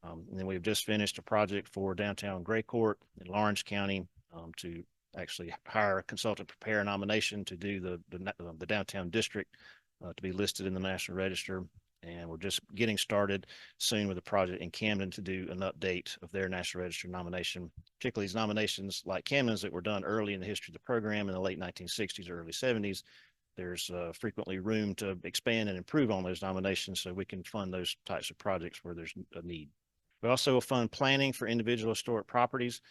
[SPEAKER 5] And then we've just finished a project for downtown Gray Court in Lawrence County to actually hire a consultant, prepare a nomination to do the downtown district to be listed in the National Register. And we're just getting started soon with a project in Camden to do an update of their National Register nomination, particularly these nominations like Camden's that were done early in the history of the program in the late 1960s or early 70s. There's frequently room to expand and improve on those nominations so we can fund those types of projects where there's a need. We also will fund planning for individual historic properties.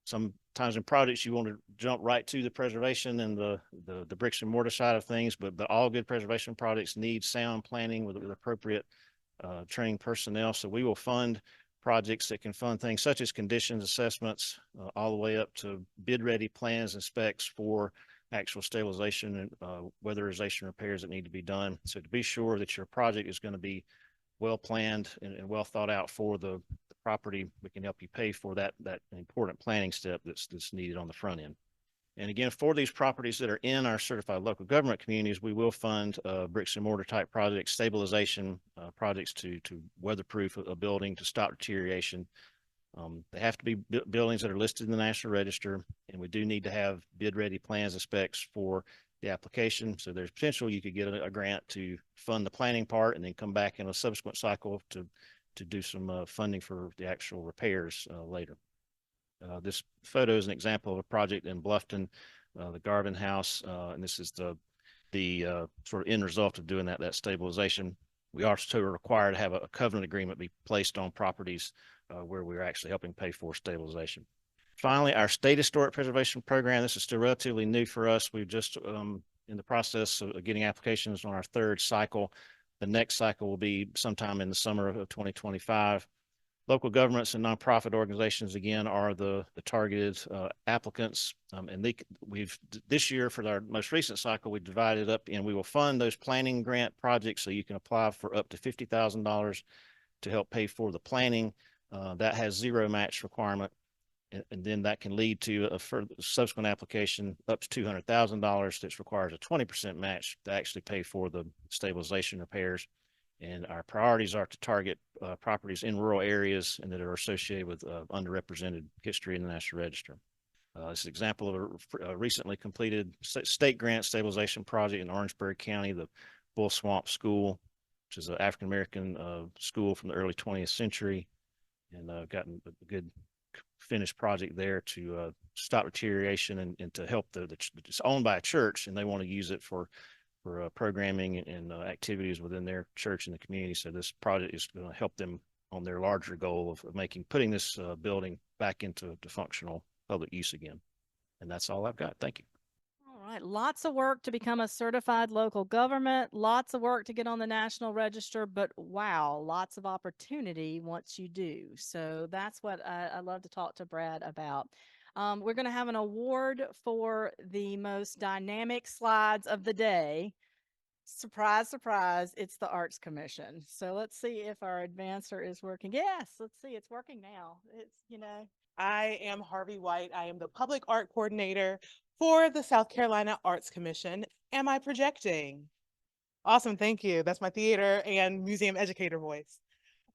[SPEAKER 5] Sometimes in projects you want to jump right to the preservation and the bricks and mortar side of things, but all good preservation projects need sound planning with appropriate trained personnel. So we will fund projects that can fund things such as conditions assessments, all the way up to bid ready plans and specs for actual stabilization and weatherization repairs that need to be done. So to be sure that your project is going to be well planned and well thought out for the property, we can help you pay for that important planning step that's needed on the front end. And again, for these properties that are in our certified local government communities, we will fund bricks and mortar type projects, stabilization projects to weatherproof a building, to stop deterioration. They have to be buildings that are listed in the National Register, and we do need to have bid ready plans and specs for the application. So there's potential you could get a grant to fund the planning part and then come back in a subsequent cycle to do some funding for the actual repairs later. This photo is an example of a project in Bluffton, the Garvin House, and this is the sort of end result of doing that stabilization. We also are required to have a covenant agreement be placed on properties where we're actually helping pay for stabilization. Finally, our state historic preservation program. This is still relatively new for us. We've just in the process of getting applications on our third cycle. The next cycle will be sometime in the summer of 2025. Local governments and nonprofit organizations, again, are the targeted applicants. And this year, for our most recent cycle, we divided up and we will fund those planning grant projects. So you can apply for up to $50,000 to help pay for the planning. That has zero match requirement. And then that can lead to a further subsequent application up to $200,000 that requires a 20% match to actually pay for the stabilization repairs. And our priorities are to target properties in rural areas and that are associated with underrepresented history in the National Register. This is an example of a recently completed state grant stabilization project in Orangeburg County, the Bull Swamp School, which is an African-American school from the early 20th century, and gotten a good finished project there to stop deterioration and to help it's owned by a church, and they want to use it for programming and activities within their church and the community. So this project is going to help them on their larger goal of putting this building back into functional public use again. And that's all I've got. Thank you.
[SPEAKER 1] All right, lots of work to become a certified local government, lots of work to get on the national register, but wow, lots of opportunity once you do. So that's what I love to talk to Brad about. We're going to have an award for the most dynamic slides of the day. Surprise, surprise, it's the Arts Commission. So let's see if our advancer is working. Yes, let's see, it's working now.
[SPEAKER 6] I am Harvey White. I am the Public Art Coordinator for the South Carolina Arts Commission. Am I projecting? Awesome, thank you. That's my theater and museum educator voice.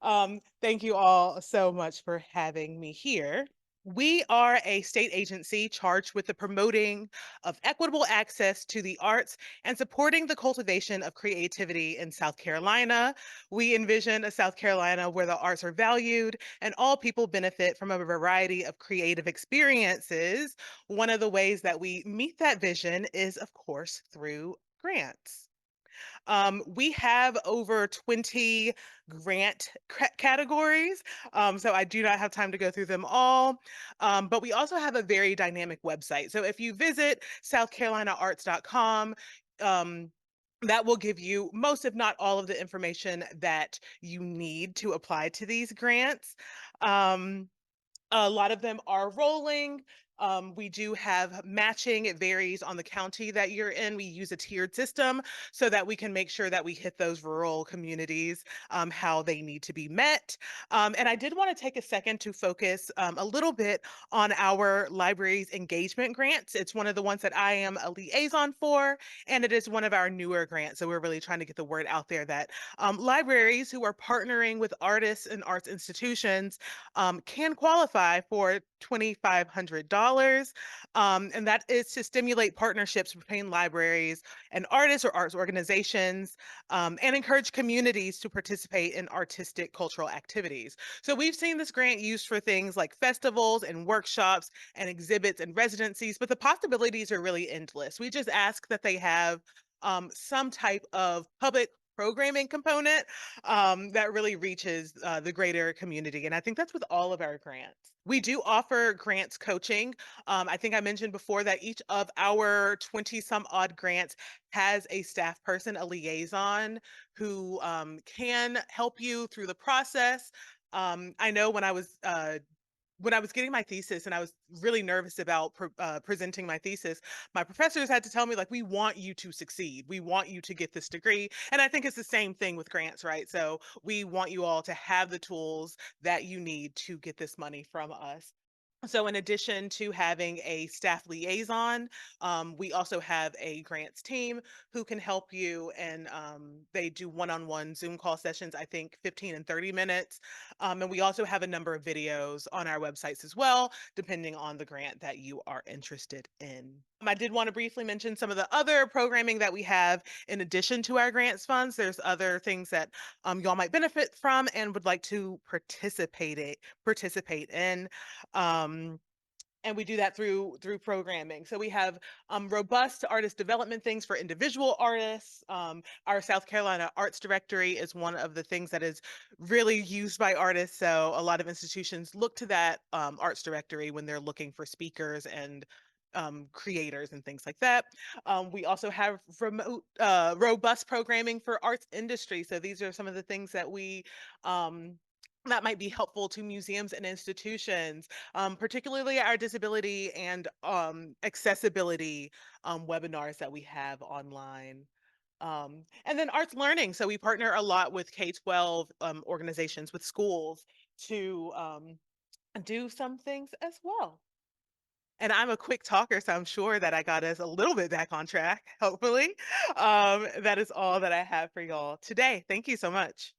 [SPEAKER 6] Thank you all so much for having me here. We are a state agency charged with the promoting of equitable access to the arts and supporting the cultivation of creativity in South Carolina. We envision a South Carolina where the arts are valued and all people benefit from a variety of creative experiences. One of the ways that we meet that vision is, of course, through grants. We have over 20 grant categories, so I do not have time to go through them all, but we also have a very dynamic website. So if you visit southcarolinaarts.com, that will give you most, if not all, of the information that you need to apply to these grants. A lot of them are rolling. We do have matching. It varies on the county that you're in. We use a tiered system so that we can make sure that we hit those rural communities how they need to be met. And I did want to take a second to focus a little bit on our library's engagement grants. It's one of the ones that I am a liaison for, and it is one of our newer grants. So we're really trying to get the word out there that libraries who are partnering with artists and arts institutions can qualify for $2,500. And that is to stimulate partnerships between libraries and artists or arts organizations and encourage communities to participate in artistic cultural activities. So we've seen this grant used for things like festivals and workshops and exhibits and residencies, but the possibilities are really endless. We just ask that they have some type of public programming component that really reaches the greater community. And I think that's with all of our grants. We do offer grants coaching. I think I mentioned before that each of our 20 some odd grants has a staff person, a liaison, who can help you through the process. I know when I was getting my thesis and I was really nervous about presenting my thesis, my professors had to tell me, like, we want you to succeed. We want you to get this degree. And I think it's the same thing with grants, right? So we want you all to have the tools that you need to get this money from us. So in addition to having a staff liaison, we also have a grants team who can help you, and they do one-on-one Zoom call sessions, I think 15 and 30 minutes. And we also have a number of videos on our websites as well, depending on the grant that you are interested in. I did want to briefly mention some of the other programming that we have in addition to our grants funds. There's other things that y'all might benefit from and would like to participate in. And we do that through programming. So we have robust artist development things for individual artists. Our South Carolina Arts Directory is one of the things that is really used by artists. So a lot of institutions look to that arts directory when they're looking for speakers and creators and things like that. We also have robust programming for arts industry. So these are some of the things that we that might be helpful to museums and institutions, particularly our disability and accessibility webinars that we have online. And then arts learning. So we partner a lot with K-12 organizations, with schools, to do some things as well. And I'm a quick talker, so I'm sure that I got us a little bit back on track, hopefully. That is all that I have for y'all today. Thank you so much.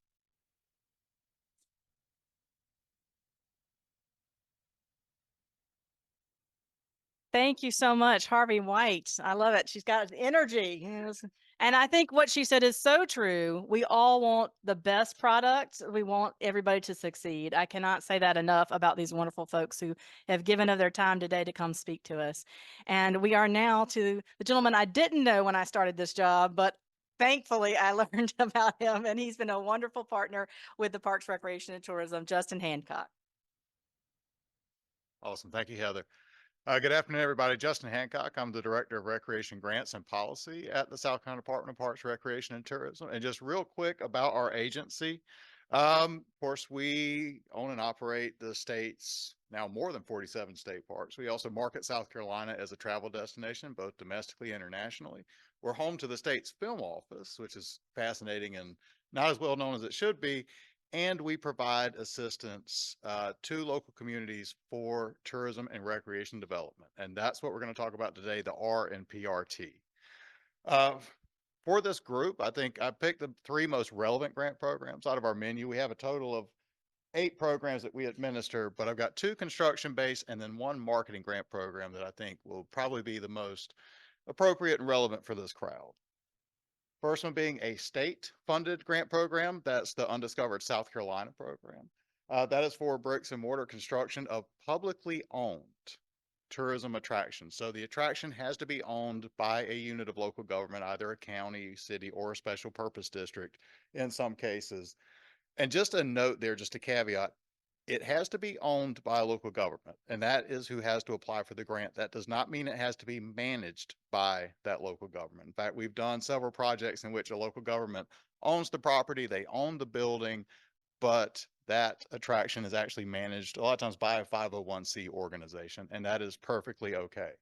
[SPEAKER 1] Thank you so much, Harvey White. I love it. She's got energy. And I think what she said is so true. We all want the best product. We want everybody to succeed. I cannot say that enough about these wonderful folks who have given of their time today to come speak to us. And we are now to the gentleman I didn't know when I started this job, but thankfully I learned about him, and he's been a wonderful partner with the Parks, Recreation, and Tourism, Justin Hancock.
[SPEAKER 7] Awesome. Thank you, Heather. Good afternoon, everybody. Justin Hancock. I'm the Director of Recreation Grants and Policy at the South Carolina Department of Parks, Recreation, and Tourism. And just real quick about our agency. Of course, we own and operate the state's now more than 47 state parks. We also market South Carolina as a travel destination, both domestically and internationally. We're home to the state's film office, which is fascinating and not as well known as it should be. And we provide assistance to local communities for tourism and recreation development. And that's what we're going to talk about today, the R and PRT. For this group, I think I picked the 3 most relevant grant programs out of our menu. We have a total of 8 programs that we administer, but I've got 2 construction-based and then 1 marketing grant program that I think will probably be the most appropriate and relevant for this crowd. First one being a state-funded grant program. That's the Undiscovered South Carolina program. That is for bricks and mortar construction of publicly owned tourism attractions. So the attraction has to be owned by a unit of local government, either a county, city, or a special purpose district in some cases. And just a note there, just a caveat, it has to be owned by a local government, and that is who has to apply for the grant. That does not mean it has to be managed by that local government. In fact, we've done several projects in which a local government owns the property, they own the building, but that attraction is actually managed a lot of times by a 501c organization, and that is perfectly okay.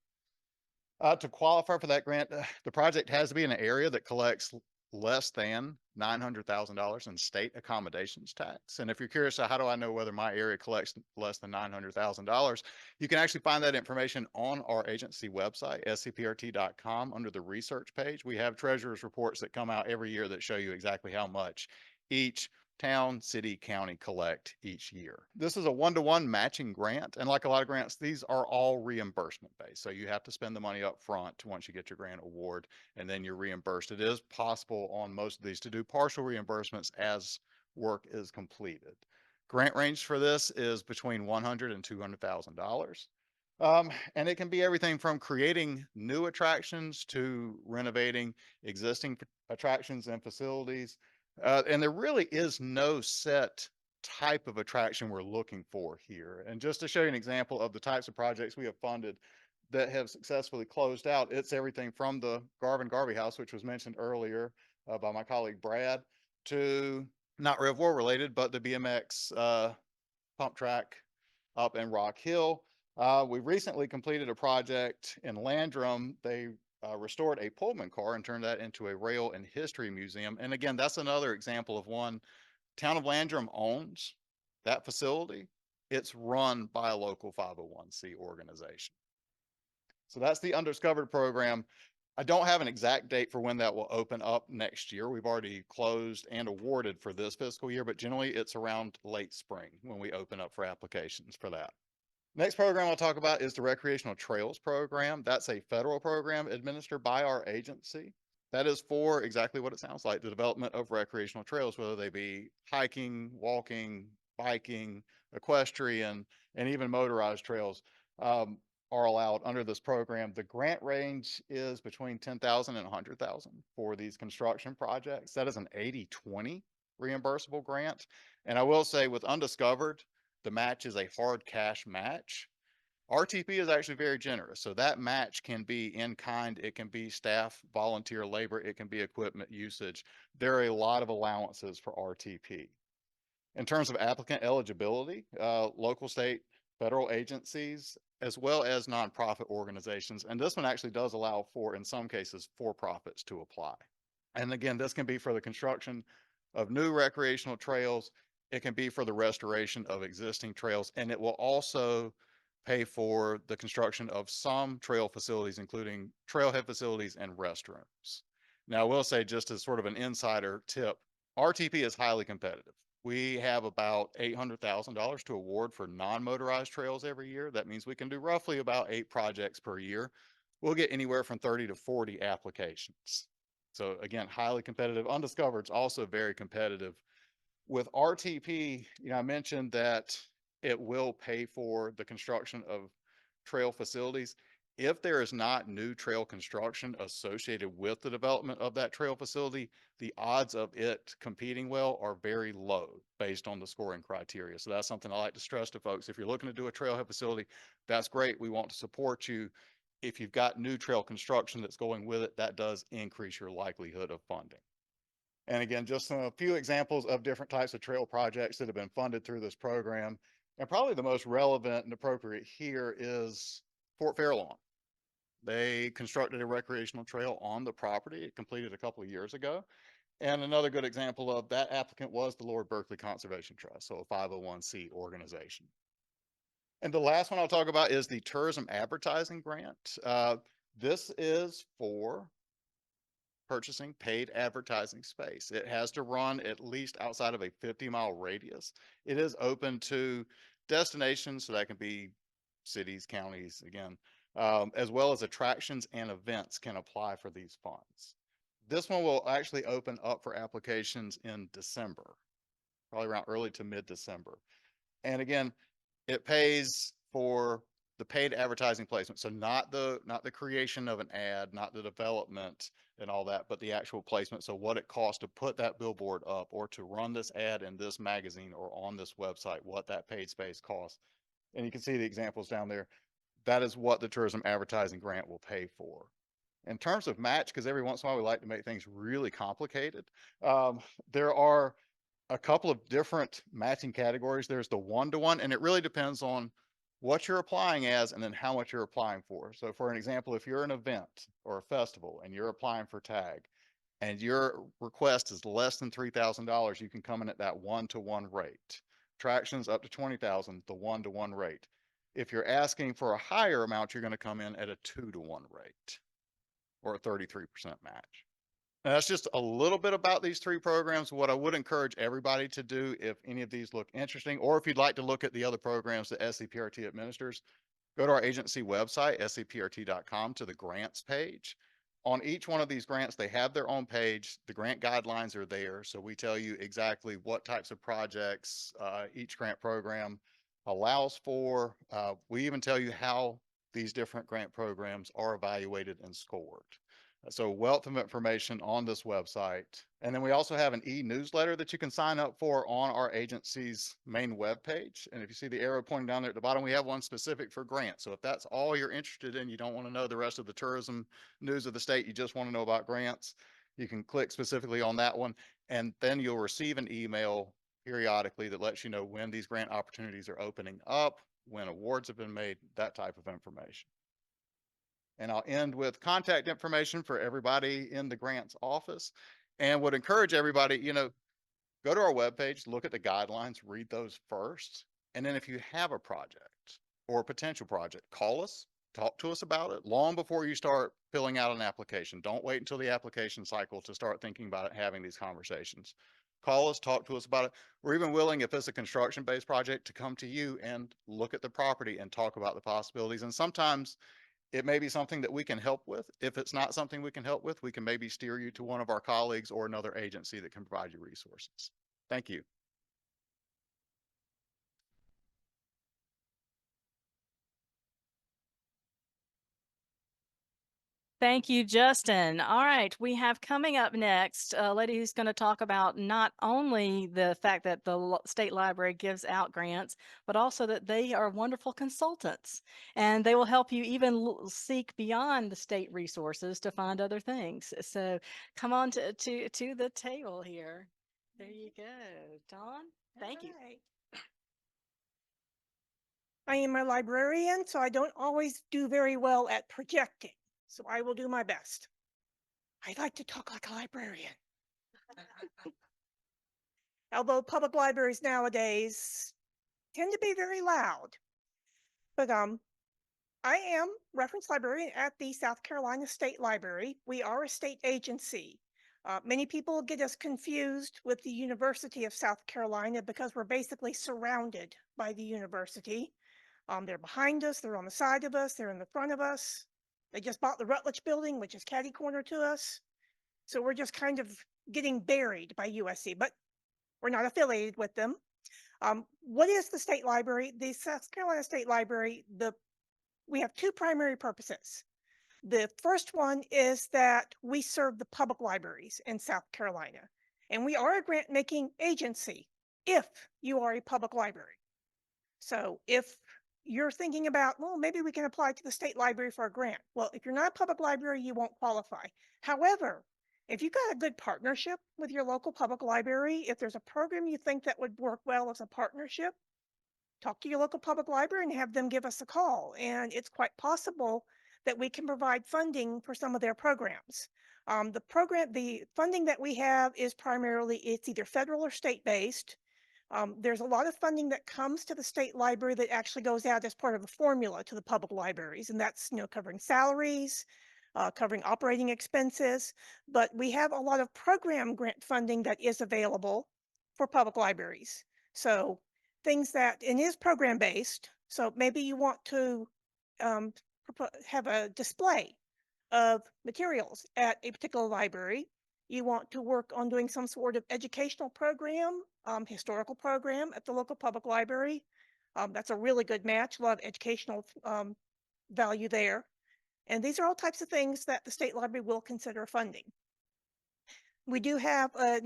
[SPEAKER 7] To qualify for that grant, the project has to be in an area that collects less than $900,000 in state accommodations tax. And if you're curious, how do I know whether my area collects less than $900,000? You can actually find that information on our agency website, scprt.com, under the research page. We have treasurer's reports that come out every year that show you exactly how much each town, city, county collect each year. This is a 1-to-1 matching grant. And like a lot of grants, these are all reimbursement based. So you have to spend the money up front once you get your grant award, and then you're reimbursed. It is possible on most of these to do partial reimbursements as work is completed. Grant range for this is between $100,000 and $200,000. And it can be everything from creating new attractions to renovating existing attractions and facilities. And there really is no set type of attraction we're looking for here. And just to show you an example of the types of projects we have funded that have successfully closed out, it's everything from the Garvin Garvey House, which was mentioned earlier by my colleague Brad, to not Rev War related, but the BMX pump track up in Rock Hill. We recently completed a project in Landrum. They restored a Pullman car and turned that into a rail and history museum. And again, that's another example of one. Town of Landrum owns that facility. It's run by a local 501c organization. So that's the Undiscovered program. I don't have an exact date for when that will open up next year. We've already closed and awarded for this fiscal year, but generally it's around late spring when we open up for applications for that. Next program I'll talk about is the Recreational Trails Program. That's a federal program administered by our agency. That is for exactly what it sounds like, the development of recreational trails, whether they be hiking, walking, biking, equestrian, and even motorized trails are allowed under this program. The grant range is between $10,000 and $100,000 for these construction projects. That is an 80-20 reimbursable grant. And I will say with Undiscovered, the match is a hard cash match. RTP is actually very generous. So that match can be in kind, it can be staff, volunteer labor, it can be equipment usage. There are a lot of allowances for RTP. In terms of applicant eligibility, local, state, federal agencies, as well as nonprofit organizations. And this one actually does allow for, in some cases, for-profits to apply. And again, this can be for the construction of new recreational trails. It can be for the restoration of existing trails, and it will also pay for the construction of some trail facilities, including trailhead facilities and restrooms. Now, I will say, just as sort of an insider tip, RTP is highly competitive. We have about $800,000 to award for non-motorized trails every year. That means we can do roughly about 8 projects per year. We'll get anywhere from 30 to 40 applications. So again, highly competitive. Undiscovered's also very competitive. With RTP, I mentioned that it will pay for the construction of trail facilities. If there is not new trail construction associated with the development of that trail facility, the odds of it competing well are very low based on the scoring criteria. So that's something I like to stress to folks. If you're looking to do a trailhead facility, that's great. We want to support you. If you've got new trail construction that's going with it, that does increase your likelihood of funding. And again, just a few examples of different types of trail projects that have been funded through this program. And probably the most relevant and appropriate here is Fort Fairlawn. They constructed a recreational trail on the property. It completed a couple of years ago. And another good example of that applicant was the Lord Berkeley Conservation Trust, so a 501c organization. And the last one I'll talk about is the Tourism Advertising Grant. This is for purchasing paid advertising space. It has to run at least outside of a 50-mile radius. It is open to destinations, so that can be cities, counties, again, as well as attractions and events can apply for these funds. This one will actually open up for applications in December, probably around early to mid-December. And again, it pays for the paid advertising placement. So not the creation of an ad, not the development and all that, but the actual placement. So what it costs to put that billboard up or to run this ad in this magazine or on this website, what that paid space costs. And you can see the examples down there. That is what the Tourism Advertising Grant will pay for. In terms of match, because every once in a while we like to make things really complicated, there are a couple of different matching categories. There's the one-to-one, and it really depends on what you're applying as and then how much you're applying for. So for an example, if you're an event or a festival and you're applying for TAG and your request is less than $3,000, you can come in at that one-to-one rate. Attractions up to $20,000, the one-to-one rate. If you're asking for a higher amount, you're going to come in at a 2-to-1 rate or a 33% match. Now, that's just a little bit about these 3 programs. What I would encourage everybody to do, if any of these look interesting, or if you'd like to look at the other programs that SCPRT administers, go to our agency website, scprt.com, to the grants page. On each one of these grants, they have their own page. The grant guidelines are there. So we tell you exactly what types of projects each grant program allows for. We even tell you how these different grant programs are evaluated and scored. So wealth of information on this website. And then we also have an e-newsletter that you can sign up for on our agency's main webpage. And if you see the arrow pointing down there at the bottom, we have one specific for grants. So if that's all you're interested in, you don't want to know the rest of the tourism news of the state, you just want to know about grants, you can click specifically on that one. And then you'll receive an email periodically that lets you know when these grant opportunities are opening up, when awards have been made, that type of information. And I'll end with contact information for everybody in the grants office, and would encourage everybody, go to our webpage, look at the guidelines, read those first. And then if you have a project or a potential project, call us, talk to us about it long before you start filling out an application. Don't wait until the application cycle to start thinking about it, having these conversations. Call us, talk to us about it. We're even willing, if it's a construction-based project, to come to you and look at the property and talk about the possibilities. And sometimes it may be something that we can help with. If it's not something we can help with, we can maybe steer you to one of our colleagues or another agency that can provide you resources. Thank you.
[SPEAKER 1] Thank you, Justin. All right, we have coming up next a lady who's going to talk about not only the fact that the state library gives out grants, but also that they are wonderful consultants and they will help you even seek beyond the state resources to find other things. So come on to the table here. There you go, Dawn. Thank you.
[SPEAKER 8] I am a librarian, so I don't always do very well at projecting. So I will do my best. I like to talk like a librarian. Although public libraries nowadays tend to be very loud. But I am reference librarian at the South Carolina State Library. We are a state agency. Many people get us confused with the University of South Carolina because we're basically surrounded by the university. They're behind us, they're on the side of us, they're in the front of us. They just bought the Rutledge building, which is catty corner to us. So we're just kind of getting buried by USC, but we're not affiliated with them. What is the state library? The South Carolina State Library, we have two primary purposes. The first one is that we serve the public libraries in South Carolina, and we are a grant making agency if you are a public library. So if you're thinking about, well, maybe we can apply to the state library for a grant. Well, if you're not a public library, you won't qualify. However, if you've got a good partnership with your local public library, if there's a program you think that would work well as a partnership, talk to your local public library and have them give us a call. And it's quite possible that we can provide funding for some of their programs. The funding that we have is primarily, it's either federal or state based. There's a lot of funding that comes to the state library that actually goes out as part of a formula to the public libraries, and that's covering salaries, covering operating expenses. But we have a lot of program grant funding that is available for public libraries. So things that, and is program based. So maybe you want to have a display of materials at a particular library. You want to work on doing some sort of educational program, historical program at the local public library. That's a really good match, a lot of educational value there. And these are all types of things that the state library will consider funding. We do have a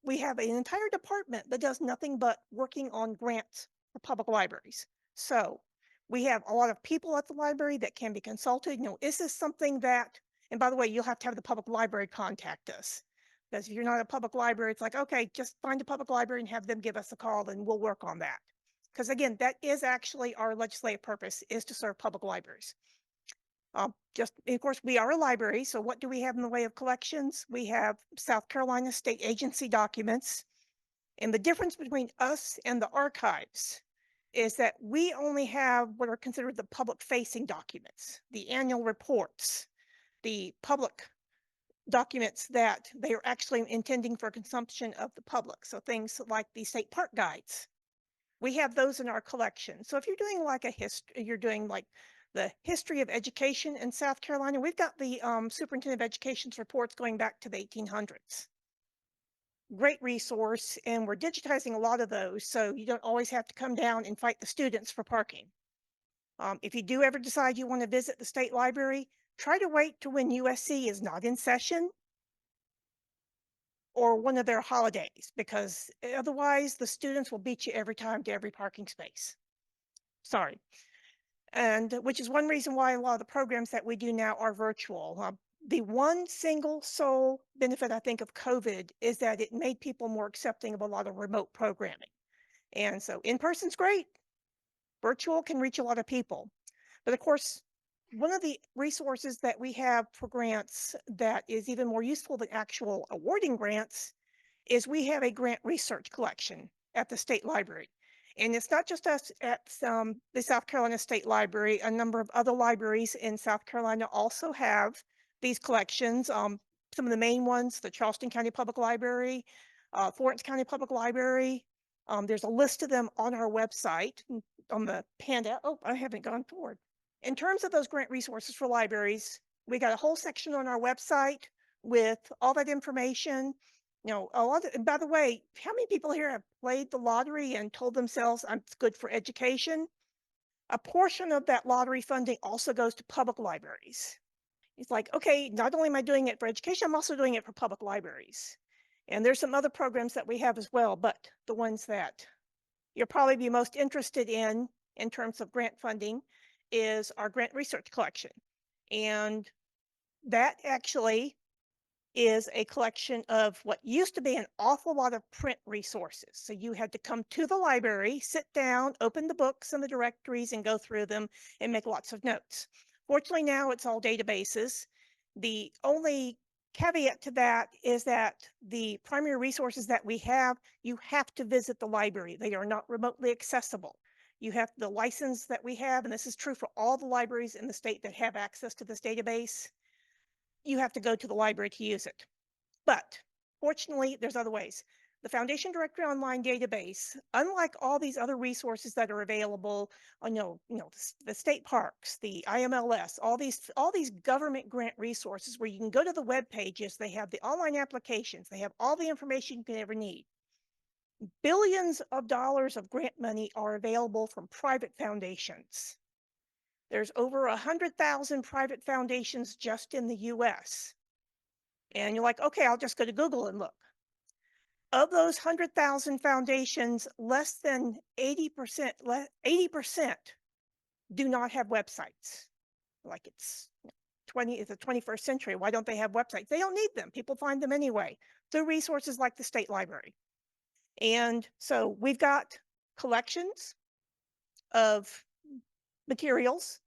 [SPEAKER 8] we have an entire department that does nothing but working on grants for public libraries. So we have a lot of people at the library that can be consulted. Is this something that, and by the way, you'll have to have the public library contact us. Because if you're not a public library, it's like, okay, just find a public library and have them give us a call and we'll work on that. Because again, that is actually our legislative purpose, is to serve public libraries. Of course, we are a library, so what do we have in the way of collections? We have South Carolina state agency documents. And the difference between us and the archives is that we only have what are considered the public-facing documents, the annual reports, the public documents that they are actually intending for consumption of the public. So things like the state park guides. We have those in our collection. So if you're doing like you're doing like the history of education in South Carolina, we've got the Superintendent of Education's reports going back to the 1800s. Great resource, and we're digitizing a lot of those, so you don't always have to come down and fight the students for parking. If you do ever decide you want to visit the state library, try to wait to when USC is not in session or one of their holidays, because otherwise the students will beat you every time to every parking space. Sorry. And which is one reason why a lot of the programs that we do now are virtual. The one single sole benefit, I think, of COVID is that it made people more accepting of a lot of remote programming. And so in-person's great. Virtual can reach a lot of people. But of course, one of the resources that we have for grants that is even more useful than actual awarding grants is we have a grant research collection at the state library. And it's not just us at the South Carolina State Library. A number of other libraries in South Carolina also have these collections. Some of the main ones, the Charleston County Public Library, Florence County Public Library. There's a list of them on our website on the handout. Oh, I haven't gone forward. In terms of those grant resources for libraries, we got a whole section on our website with all that information. And by the way, how many people here have played the lottery and told themselves it's good for education? A portion of that lottery funding also goes to public libraries. It's like, okay, not only am I doing it for education, I'm also doing it for public libraries. And there's some other programs that we have as well, but the ones that you'll probably be most interested in terms of grant funding is our grant research collection. And that actually is a collection of what used to be an awful lot of print resources. So you had to come to the library, sit down, open the books and the directories and go through them and make lots of notes. Fortunately, now it's all databases. The only caveat to that is that the primary resources that we have, you have to visit the library. They are not remotely accessible. You have the license that we have, and this is true for all the libraries in the state that have access to this database. You have to go to the library to use it. But fortunately, there's other ways. The Foundation Directory Online database, unlike all these other resources that are available, the state parks, the IMLS, all these government grant resources where you can go to the web pages, they have the online applications, they have all the information you can ever need. Billions of dollars of grant money are available from private foundations. There's over 100,000 private foundations just in the US. And you're like, okay, I'll just go to Google and look. Of those 100,000 foundations, less than 80% do not have websites. Like it's the 21st century. Why don't they have websites? They don't need them. People find them anyway through resources like the state library. And so we've got collections of materials.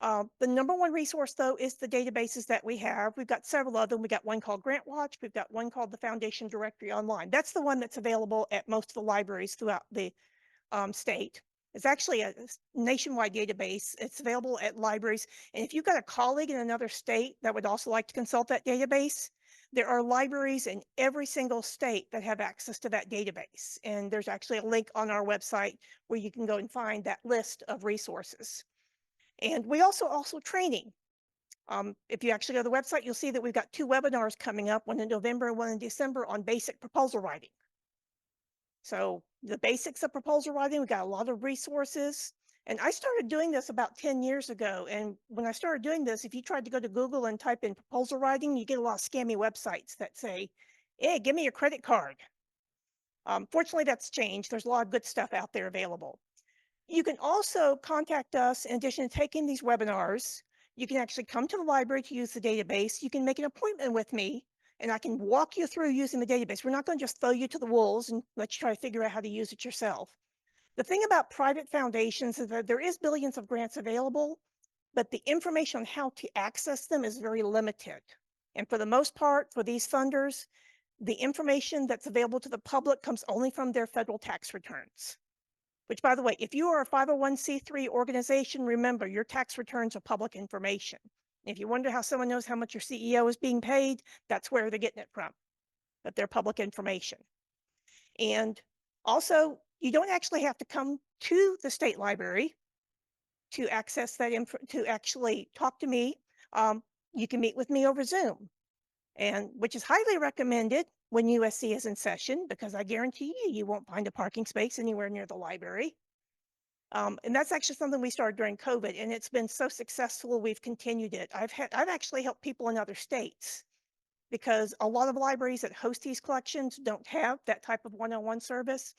[SPEAKER 8] The number one resource, though, is the databases that we have. We've got several of them. We got one called Grant Watch. We've got one called the Foundation Directory Online. That's the one that's available at most of the libraries throughout the state. It's actually a nationwide database. It's available at libraries. And if you've got a colleague in another state that would also like to consult that database, there are libraries in every single state that have access to that database. And there's actually a link on our website where you can go and find that list of resources. And we also training. If you actually go to the website, you'll see that we've got 2 webinars coming up, one in November and one in December, on basic proposal writing. So the basics of proposal writing, we got a lot of resources. And I started doing this about 10 years ago. And when I started doing this, if you tried to go to Google and type in proposal writing, you get a lot of scammy websites that say, hey, give me your credit card. Fortunately, that's changed. There's a lot of good stuff out there available. You can also contact us in addition to taking these webinars. You can actually come to the library to use the database. You can make an appointment with me and I can walk you through using the database. We're not going to just throw you to the wolves and let you try to figure out how to use it yourself. The thing about private foundations is that there is billions of grants available, but the information on how to access them is very limited. And for the most part, for these funders, the information that's available to the public comes only from their federal tax returns. Which, by the way, if you are a 501c3 organization, remember your tax returns are public information. If you wonder how someone knows how much your CEO is being paid, that's where they're getting it from, but they're public information. And also, you don't actually have to come to the state library to access that info, to actually talk to me. You can meet with me over Zoom, and which is highly recommended when USC is in session, because I guarantee you won't find a parking space anywhere near the library. And that's actually something we started during COVID, and it's been so successful, we've continued it. I've actually helped people in other states because a lot of libraries that host these collections don't have that type of one-on-one service.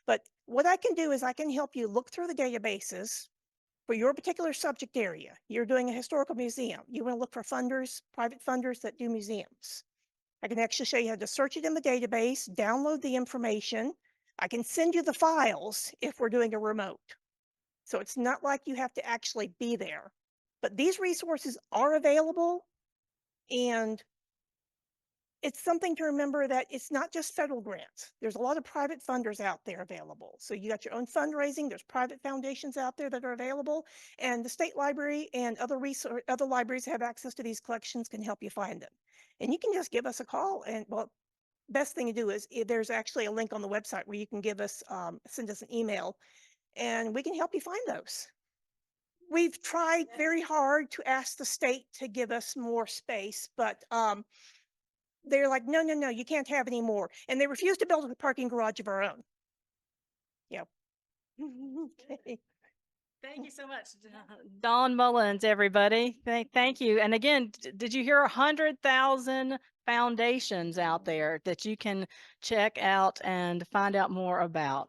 [SPEAKER 8] But what I can do is I can help you look through the databases for your particular subject area. You're doing a historical museum. You want to look for funders, private funders that do museums. I can actually show you how to search it in the database, download the information. I can send you the files if we're doing a remote. So it's not like you have to actually be there. But these resources are available, and it's something to remember that it's not just federal grants. There's a lot of private funders out there available. So you got your own fundraising. There's private foundations out there that are available, and the state library and other libraries have access to these collections can help you find them. And you can just give us a call. And well, best thing to do is there's actually a link on the website where you can give us send us an email, and we can help you find those. We've tried very hard to ask the state to give us more space, but they're like, no, you can't have any more. And they refuse to build a parking garage of our own. Yep. Okay.
[SPEAKER 1] Thank you so much, Dawn Mullins, everybody. Thank you. And again, did you hear 100,000 foundations out there that you can check out and find out more about?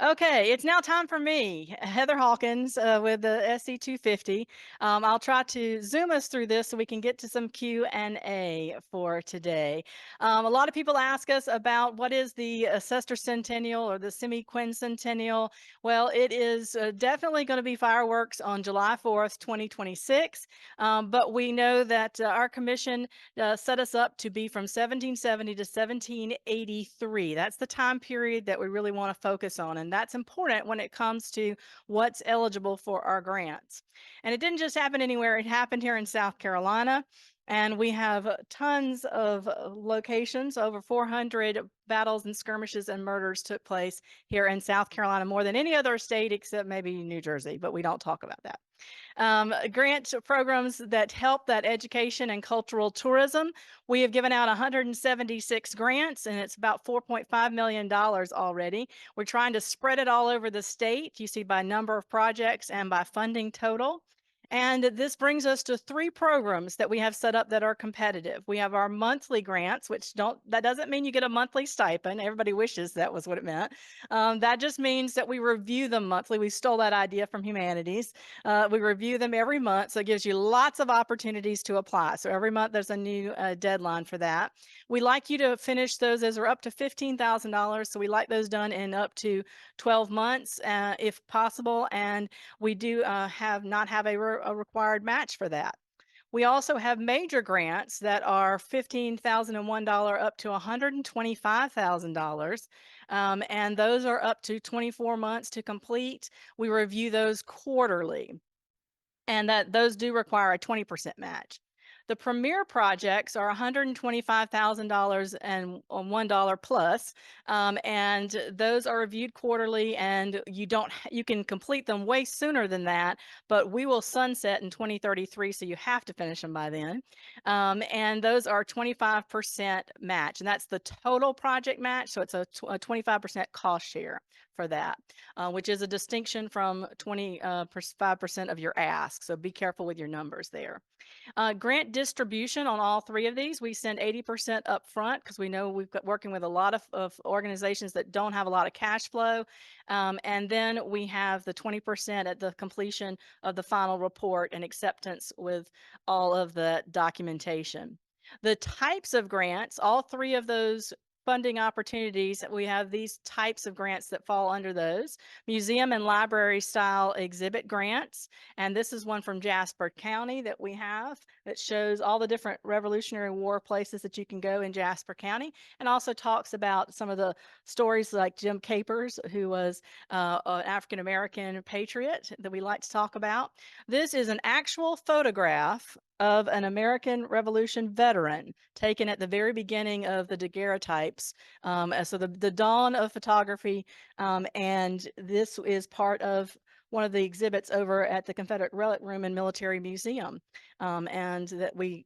[SPEAKER 1] Okay, it's now time for me, Heather Hawkins, with the SC250. I'll try to zoom us through this so we can get to some Q&A for today. A lot of people ask us about what is the sesquicentennial or the semi-quincentennial. Well, it is definitely going to be fireworks on July 4th, 2026. But we know that our commission set us up to be from 1770 to 1783. That's the time period that we really want to focus on. And that's important when it comes to what's eligible for our grants. And it didn't just happen anywhere. It happened here in South Carolina. And we have tons of locations. Over 400 battles and skirmishes and murders took place here in South Carolina, more than any other state except maybe New Jersey, but we don't talk about that. Grant programs that help that education and cultural tourism. We have given out 176 grants, and it's about $4.5 million already. We're trying to spread it all over the state, you see, by number of projects and by funding total. And this brings us to 3 programs that we have set up that are competitive. We have our monthly grants, which that doesn't mean you get a monthly stipend. Everybody wishes that was what it meant. That just means that we review them monthly. We stole that idea from humanities. We review them every month, so it gives you lots of opportunities to apply. So every month there's a new deadline for that. We like you to finish those as are up to $15,000. So we like those done in up to 12 months if possible. And we do not have a required match for that. We also have major grants that are $15,001 up to $125,000. And those are up to 24 months to complete. We review those quarterly, and those do require a 20% match. The premier projects are $125,000 and $1 plus, and those are reviewed quarterly. And you can complete them way sooner than that, but we will sunset in 2033, so you have to finish them by then. And those are 25% match, and that's the total project match. So it's a 25% cost share for that, which is a distinction from 25% of your ask. So be careful with your numbers there. Grant distribution on all 3 of these, we send 80% up front because we know we've got working with a lot of organizations that don't have a lot of cash flow. And then we have the 20% at the completion of the final report and acceptance with all of the documentation. The types of grants, all 3 of those funding opportunities, we have these types of grants that fall under those. Museum and library style exhibit grants. And this is one from Jasper County that we have that shows all the different Revolutionary War places that you can go in Jasper County, and also talks about some of the stories like Jim Capers, who was an African-American patriot that we like to talk about. This is an actual photograph of an American Revolution veteran taken at the very beginning of the daguerreotypes. So the dawn of photography, and this is part of one of the exhibits over at the Confederate Relic Room and Military Museum, and that we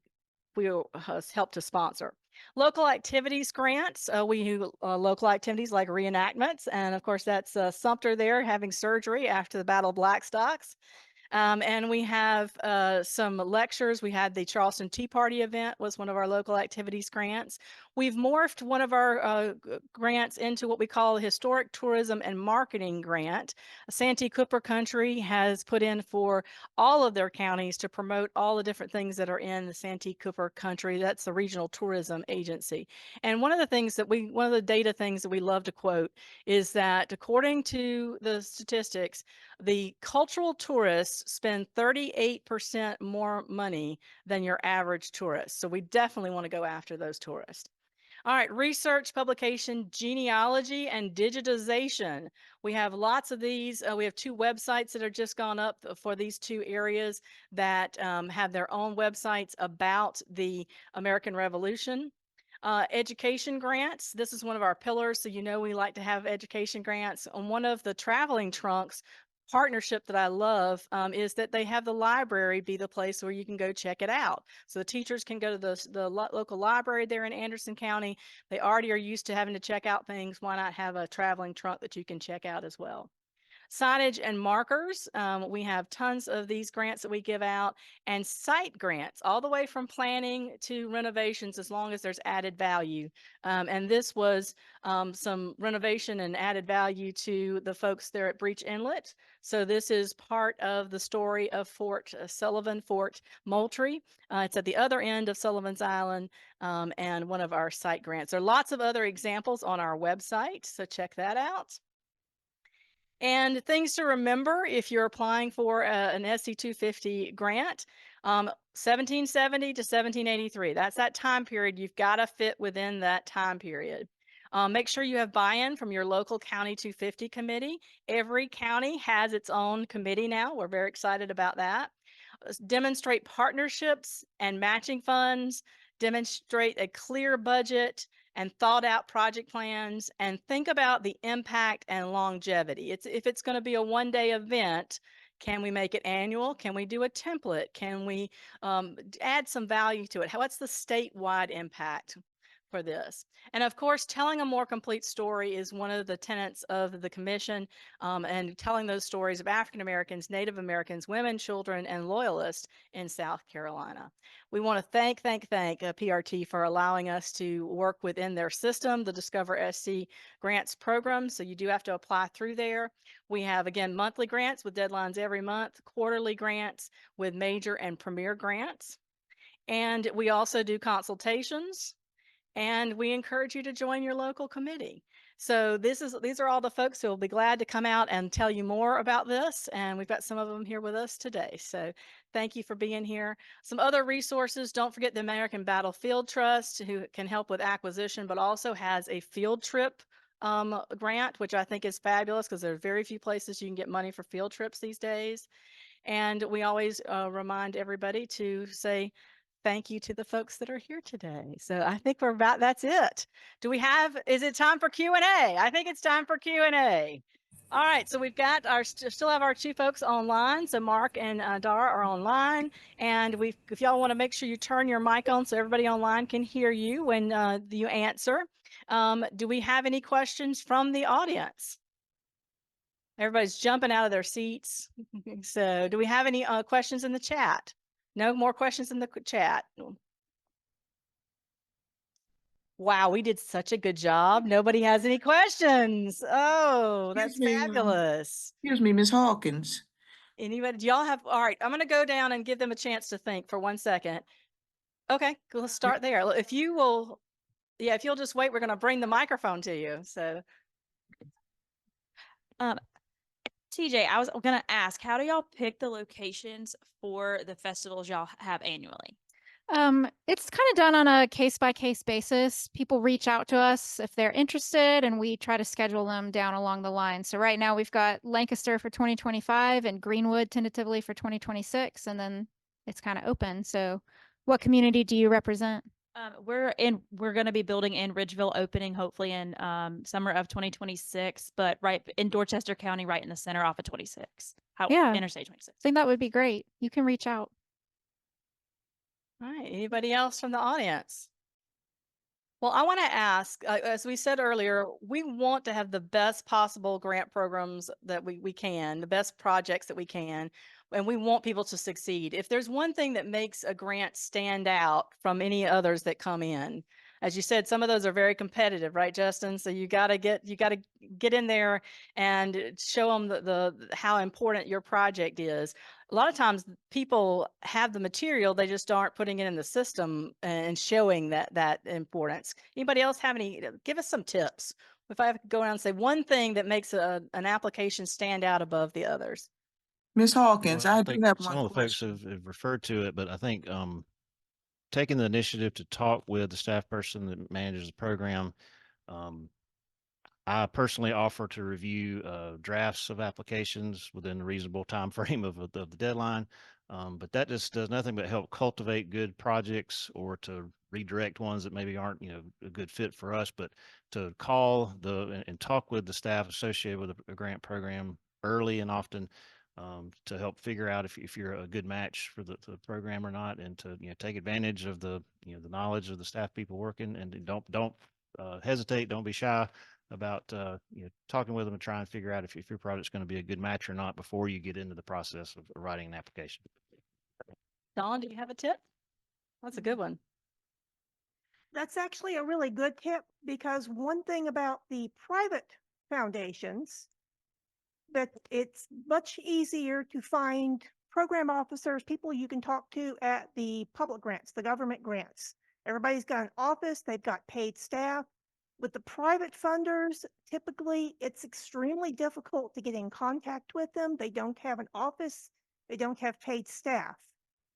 [SPEAKER 1] help to sponsor. Local activities grants, we do local activities like reenactments, and of course that's Sumter there having surgery after the Battle of Blackstocks. And we have some lectures. We had the Charleston Tea Party event was one of our local activities grants. We've morphed one of our grants into what we call a Historic Tourism and Marketing Grant. Santee Cooper Country has put in for all of their counties to promote all the different things that are in the Santee Cooper Country. That's the regional tourism agency. And one of the data things that we love to quote is that according to the statistics, the cultural tourists spend 38% more money than your average tourist. So we definitely want to go after those tourists. All right, research, publication, genealogy, and digitization. We have lots of these. We have 2 websites that are just gone up for these 2 areas that have their own websites about the American Revolution. Education grants. This is one of our pillars. So, we like to have education grants. On one of the traveling trunks partnership that I love is that they have the library be the place where you can go check it out. So the teachers can go to the local library there in Anderson County. They already are used to having to check out things. Why not have a traveling trunk that you can check out as well? Signage and markers. We have tons of these grants that we give out, and site grants all the way from planning to renovations as long as there's added value. And this was some renovation and added value to the folks there at Breach Inlet. So this is part of the story of Fort Sullivan, Fort Moultrie. It's at the other end of Sullivan's Island, and one of our site grants. There are lots of other examples on our website, so check that out. And things to remember if you're applying for an SC 250 grant, 1770 to 1783. That's that time period. You've got to fit within that time period. Make sure you have buy-in from your local County 250 committee. Every county has its own committee now. We're very excited about that. demonstrate partnerships and matching funds, demonstrate a clear budget and thought out project plans, and think about the impact and longevity. If it's going to be a one-day event, can we make it annual? Can we do a template? Can we add some value to it? What's the statewide impact for this? And of course, telling a more complete story is one of the tenets of the commission, and telling those stories of African Americans, Native Americans, women, children, and loyalists in South Carolina. We want to thank PRT for allowing us to work within their system, the Discover SC grants program. So you do have to apply through there. We have, again, monthly grants with deadlines every month, quarterly grants with major and premier grants. And we also do consultations, and we encourage you to join your local committee. So these are all the folks who will be glad to come out and tell you more about this. And we've got some of them here with us today. So thank you for being here. Some other resources, don't forget the American Battlefield Trust, who can help with acquisition, but also has a field trip grant, which I think is fabulous because there are very few places you can get money for field trips these days. And we always remind everybody to say thank you to the folks that are here today. So I think that's it. Is it time for Q&A? I think it's time for Q&A. All right, so we've got still have our two folks online. So Mark and Dara are online. And if y'all want to make sure you turn your mic on so everybody online can hear you when you answer. Do we have any questions from the audience? Everybody's jumping out of their seats. So do we have any questions in the chat? No more questions in the chat. Wow, we did such a good job. Nobody has any questions. Oh, that's fabulous.
[SPEAKER 9] Excuse me, Ms. Hawkins.
[SPEAKER 1] Anybody, do y'all have, all right, I'm going to go down and give them a chance to think for 1 second. Okay, let's start there. If you'll just wait, we're going to bring the microphone to you. So.
[SPEAKER 10] TJ, I was going to ask, how do y'all pick the locations for the festivals y'all have annually?
[SPEAKER 4] It's kind of done on a case-by-case basis. People reach out to us if they're interested, and we try to schedule them down along the line. So right now we've got Lancaster for 2025 and Greenwood tentatively for 2026, and then it's kind of open. So what community do you represent?
[SPEAKER 10] We're going to be building in Ridgeville, opening hopefully in summer of 2026, but right in Dorchester County, right in the center off of 26. Interstate 26.
[SPEAKER 4] I think that would be great. You can reach out.
[SPEAKER 1] All right, anybody else from the audience? Well, I want to ask, as we said earlier, we want to have the best possible grant programs that we can, the best projects that we can, and we want people to succeed. If there's one thing that makes a grant stand out from any others that come in, as you said, some of those are very competitive, right, Justin? So you got to get in there and show them how important your project is. A lot of times people have the material, they just aren't putting it in the system and showing that importance. Anybody else have give us some tips. If I have to go around and say one thing that makes an application stand out above the others.
[SPEAKER 9] Ms. Hawkins,
[SPEAKER 5] Well,
[SPEAKER 9] I
[SPEAKER 5] I
[SPEAKER 9] do
[SPEAKER 5] think
[SPEAKER 9] have
[SPEAKER 5] some
[SPEAKER 9] one
[SPEAKER 5] of the folks
[SPEAKER 9] question.
[SPEAKER 5] have referred to it, but I think taking the initiative to talk with the staff person that manages the program. I personally offer to review drafts of applications within a reasonable time frame of the deadline, but that just does nothing but help cultivate good projects or to redirect ones that maybe aren't a good fit for us. But to call and talk with the staff associated with a grant program early and often to help figure out if you're a good match for the program or not, and to take advantage of the the knowledge of the staff people working, and don't hesitate, don't be shy about talking with them and trying to figure out if your project's going to be a good match or not before you get into the process of writing an application.
[SPEAKER 1] Dawn, do you have a tip? That's a good one.
[SPEAKER 8] That's actually a really good tip, because one thing about the private foundations, that it's much easier to find program officers, people you can talk to at the public grants, the government grants. Everybody's got an office, they've got paid staff. With the private funders, typically it's extremely difficult to get in contact with them. They don't have an office, they don't have paid staff.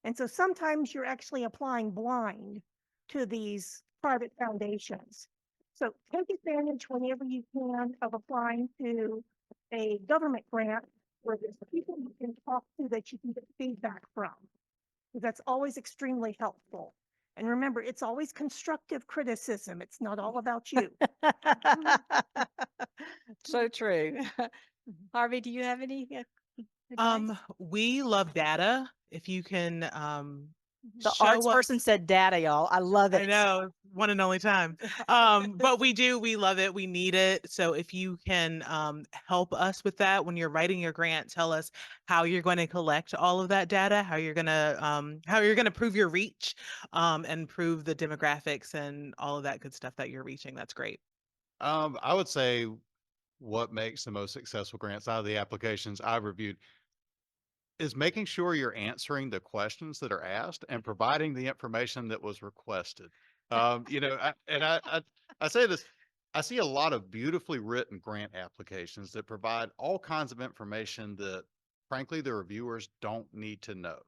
[SPEAKER 8] And so sometimes you're actually applying blind to these private foundations. So take advantage whenever you can of applying to a government grant where there's people you can talk to that you can get feedback from. That's always extremely helpful. And remember, it's always constructive criticism. It's not all about you.
[SPEAKER 1] So true. Harvey, do you have any advice?
[SPEAKER 6] We love data. If you can
[SPEAKER 1] The
[SPEAKER 6] show
[SPEAKER 1] arts
[SPEAKER 6] us-
[SPEAKER 1] person said data, y'all. I love it.
[SPEAKER 6] I know, one and only time. But we love it. We need it. So if you can help us with that when you're writing your grant, tell us how you're going to collect all of that data, how you're gonna prove your reach, and prove the demographics and all of that good stuff that you're reaching. That's great.
[SPEAKER 7] I would say what makes the most successful grants out of the applications I've reviewed is making sure you're answering the questions that are asked and providing the information that was requested. You know, I say this, I see a lot of beautifully written grant applications that provide all kinds of information that frankly, the reviewers don't need to know.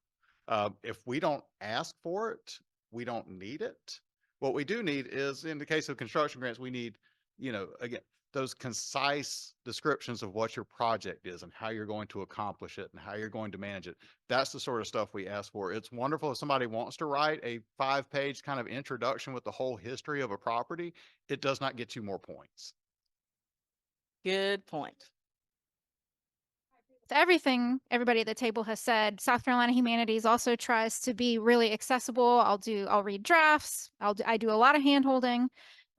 [SPEAKER 7] If we don't ask for it, we don't need it. What we do need is, in the case of construction grants, we need, you know, again, those concise descriptions of what your project is and how you're going to accomplish it and how you're going to manage it. That's the sort of stuff we ask for. It's wonderful if somebody wants to write a 5-page kind of introduction with the whole history of a property. It does not get you more points.
[SPEAKER 1] Good point.
[SPEAKER 4] To everything everybody at the table has said, South Carolina Humanities also tries to be really accessible. I'll read drafts. I do a lot of hand holding,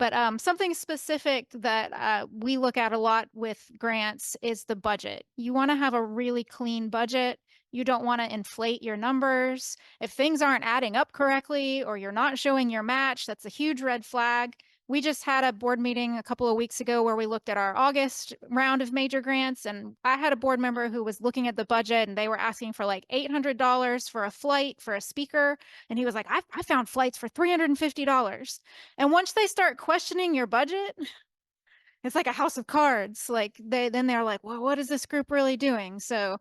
[SPEAKER 4] but something specific that we look at a lot with grants is the budget. You want to have a really clean budget. You don't want to inflate your numbers. If things aren't adding up correctly or you're not showing your match, that's a huge red flag. We just had a board meeting a couple of weeks ago where we looked at our August round of major grants, and I had a board member who was looking at the budget and they were asking for like $800 for a flight for a speaker. And he was like, I found flights for $350. And once they start questioning your budget, it's like a house of cards. Like they're like, well, what is this group really doing? So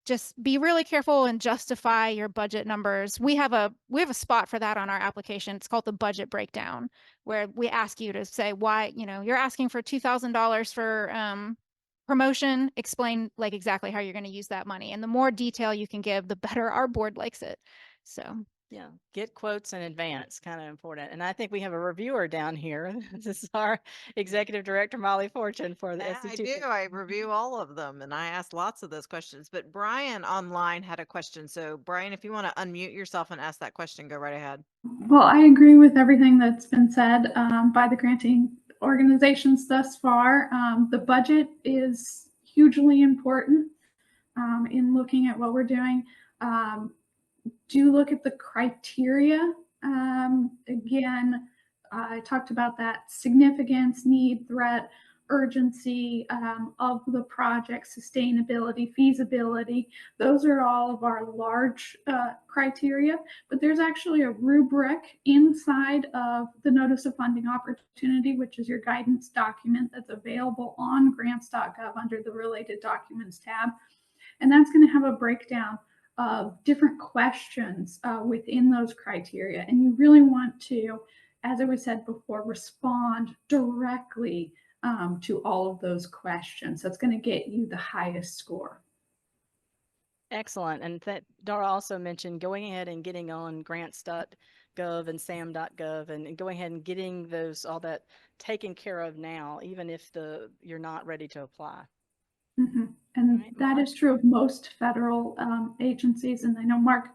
[SPEAKER 4] just be really careful and justify your budget numbers. We have a spot for that on our application. It's called the budget breakdown, where we ask you to say why, you know, you're asking for $2,000 for promotion. Explain like exactly how you're going to use that money. And the more detail you can give, the better our board likes it. So
[SPEAKER 1] yeah, get quotes in advance, kind of important. And I think we have a reviewer down here. This is our executive director, Molly Fortune, for the
[SPEAKER 11] Yeah, I
[SPEAKER 1] SC2.
[SPEAKER 11] do. I review all of them and I asked lots of those questions. But Brian online had a question. So Brian, if you want to unmute yourself and ask that question, go right ahead.
[SPEAKER 3] Well, I agree with everything that's been said by the granting organizations thus far. The budget is hugely important in looking at what we're doing. Do look at the criteria. Again, I talked about that significance, need, threat, urgency of the project, sustainability, feasibility. Those are all of our large criteria, but there's actually a rubric inside of the Notice of Funding Opportunity, which is your guidance document that's available on grants.gov under the Related Documents tab. And that's going to have a breakdown of different questions within those criteria. And you really want to, as it was said before, respond directly to all of those questions. That's going to get you the highest score.
[SPEAKER 1] Excellent. And that Dara also mentioned going ahead and getting on grants.gov and sam.gov and going ahead and getting those, all that taken care of now, even if you're not ready to apply.
[SPEAKER 3] Mm-hmm. And
[SPEAKER 1] Right,
[SPEAKER 3] that
[SPEAKER 1] Mark?
[SPEAKER 3] is true of most federal agencies. And I know Mark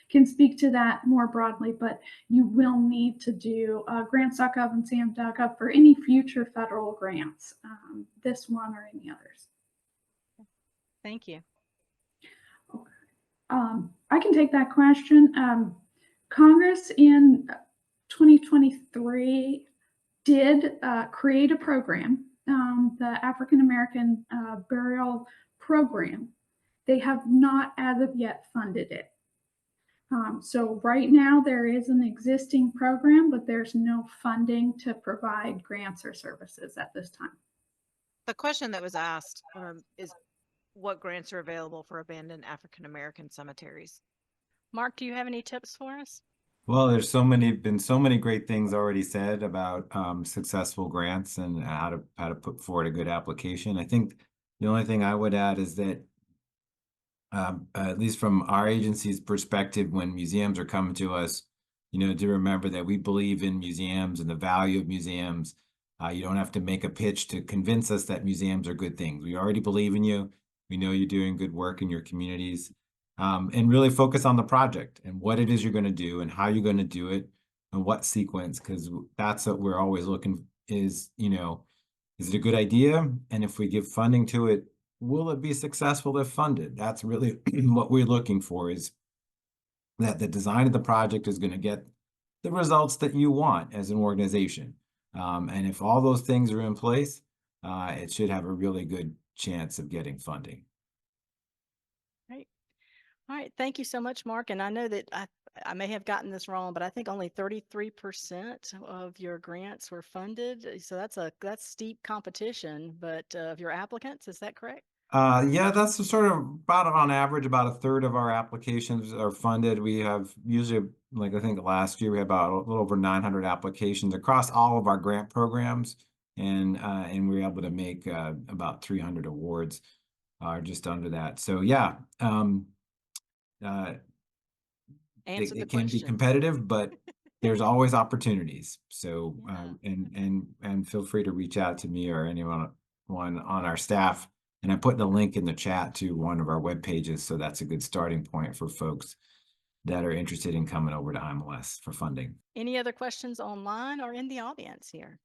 [SPEAKER 3] can speak to that more broadly, but you will need to do grants.gov and sam.gov for any future federal grants, this one or any others.
[SPEAKER 1] Thank you.
[SPEAKER 3] I can take that question. Congress in 2023 did create a program, the African American Burial Program. They have not as of yet funded it. So right now there is an existing program, but there's no funding to provide grants or services at this time.
[SPEAKER 11] The question that was asked is what grants are available for abandoned African American cemeteries?
[SPEAKER 1] Mark, do you have any tips for us?
[SPEAKER 2] Well, there's been so many great things already said about successful grants and how to put forward a good application. I think, The only thing I would add is that at least from our agency's perspective, when museums are coming to us, to remember that we believe in museums and the value of museums. You don't have to make a pitch to convince us that museums are good things. We already believe in you. We know you're doing good work in your communities. And really focus on the project and what it is you're going to do and how you're going to do it and what sequence, because that's what we're always looking is it a good idea? And if we give funding to it, will it be successful if funded? That's really what we're looking for, is that the design of the project is going to get the results that you want as an organization. And if all those things are in place, it should have a really good chance of getting funding.
[SPEAKER 1] Great. All right. Thank you so much, Mark. And I know that I may have gotten this wrong, but I think only 33% of your grants were funded. So that's steep competition, but of your applicants, is that correct?
[SPEAKER 2] Yeah, that's sort of about on average, about a third of our applications are funded. We have usually, like I think last year, we had about a little over 900 applications across all of our grant programs. And we were able to make about 300 awards, just under that. So yeah,
[SPEAKER 1] Answer the
[SPEAKER 2] it can be
[SPEAKER 1] question.
[SPEAKER 2] competitive, but there's always opportunities. So,
[SPEAKER 1] Yeah.
[SPEAKER 2] and feel free to reach out to me or anyone on our staff. And I put the link in the chat to one of our web pages. So that's a good starting point for folks that are interested in coming over to IMLS for funding.
[SPEAKER 1] Any other questions online or in the audience here?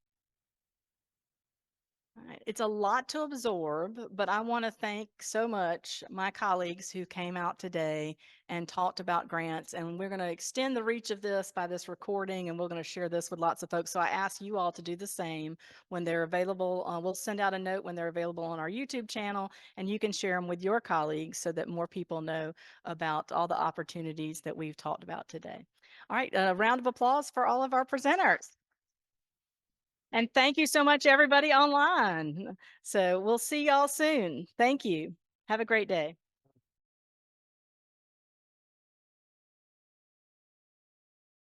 [SPEAKER 1] All right. It's a lot to absorb, but I want to thank so much my colleagues who came out today and talked about grants. And we're going to extend the reach of this by this recording, and we're going to share this with lots of folks. So I ask you all to do the same when they're available. We'll send out a note when they're available on our YouTube channel, and you can share them with your colleagues so that more people know about all the opportunities that we've talked about today. All right, a round of applause for all of our presenters. And thank you so much, everybody online. So we'll see y'all soon. Thank you. Have a great day.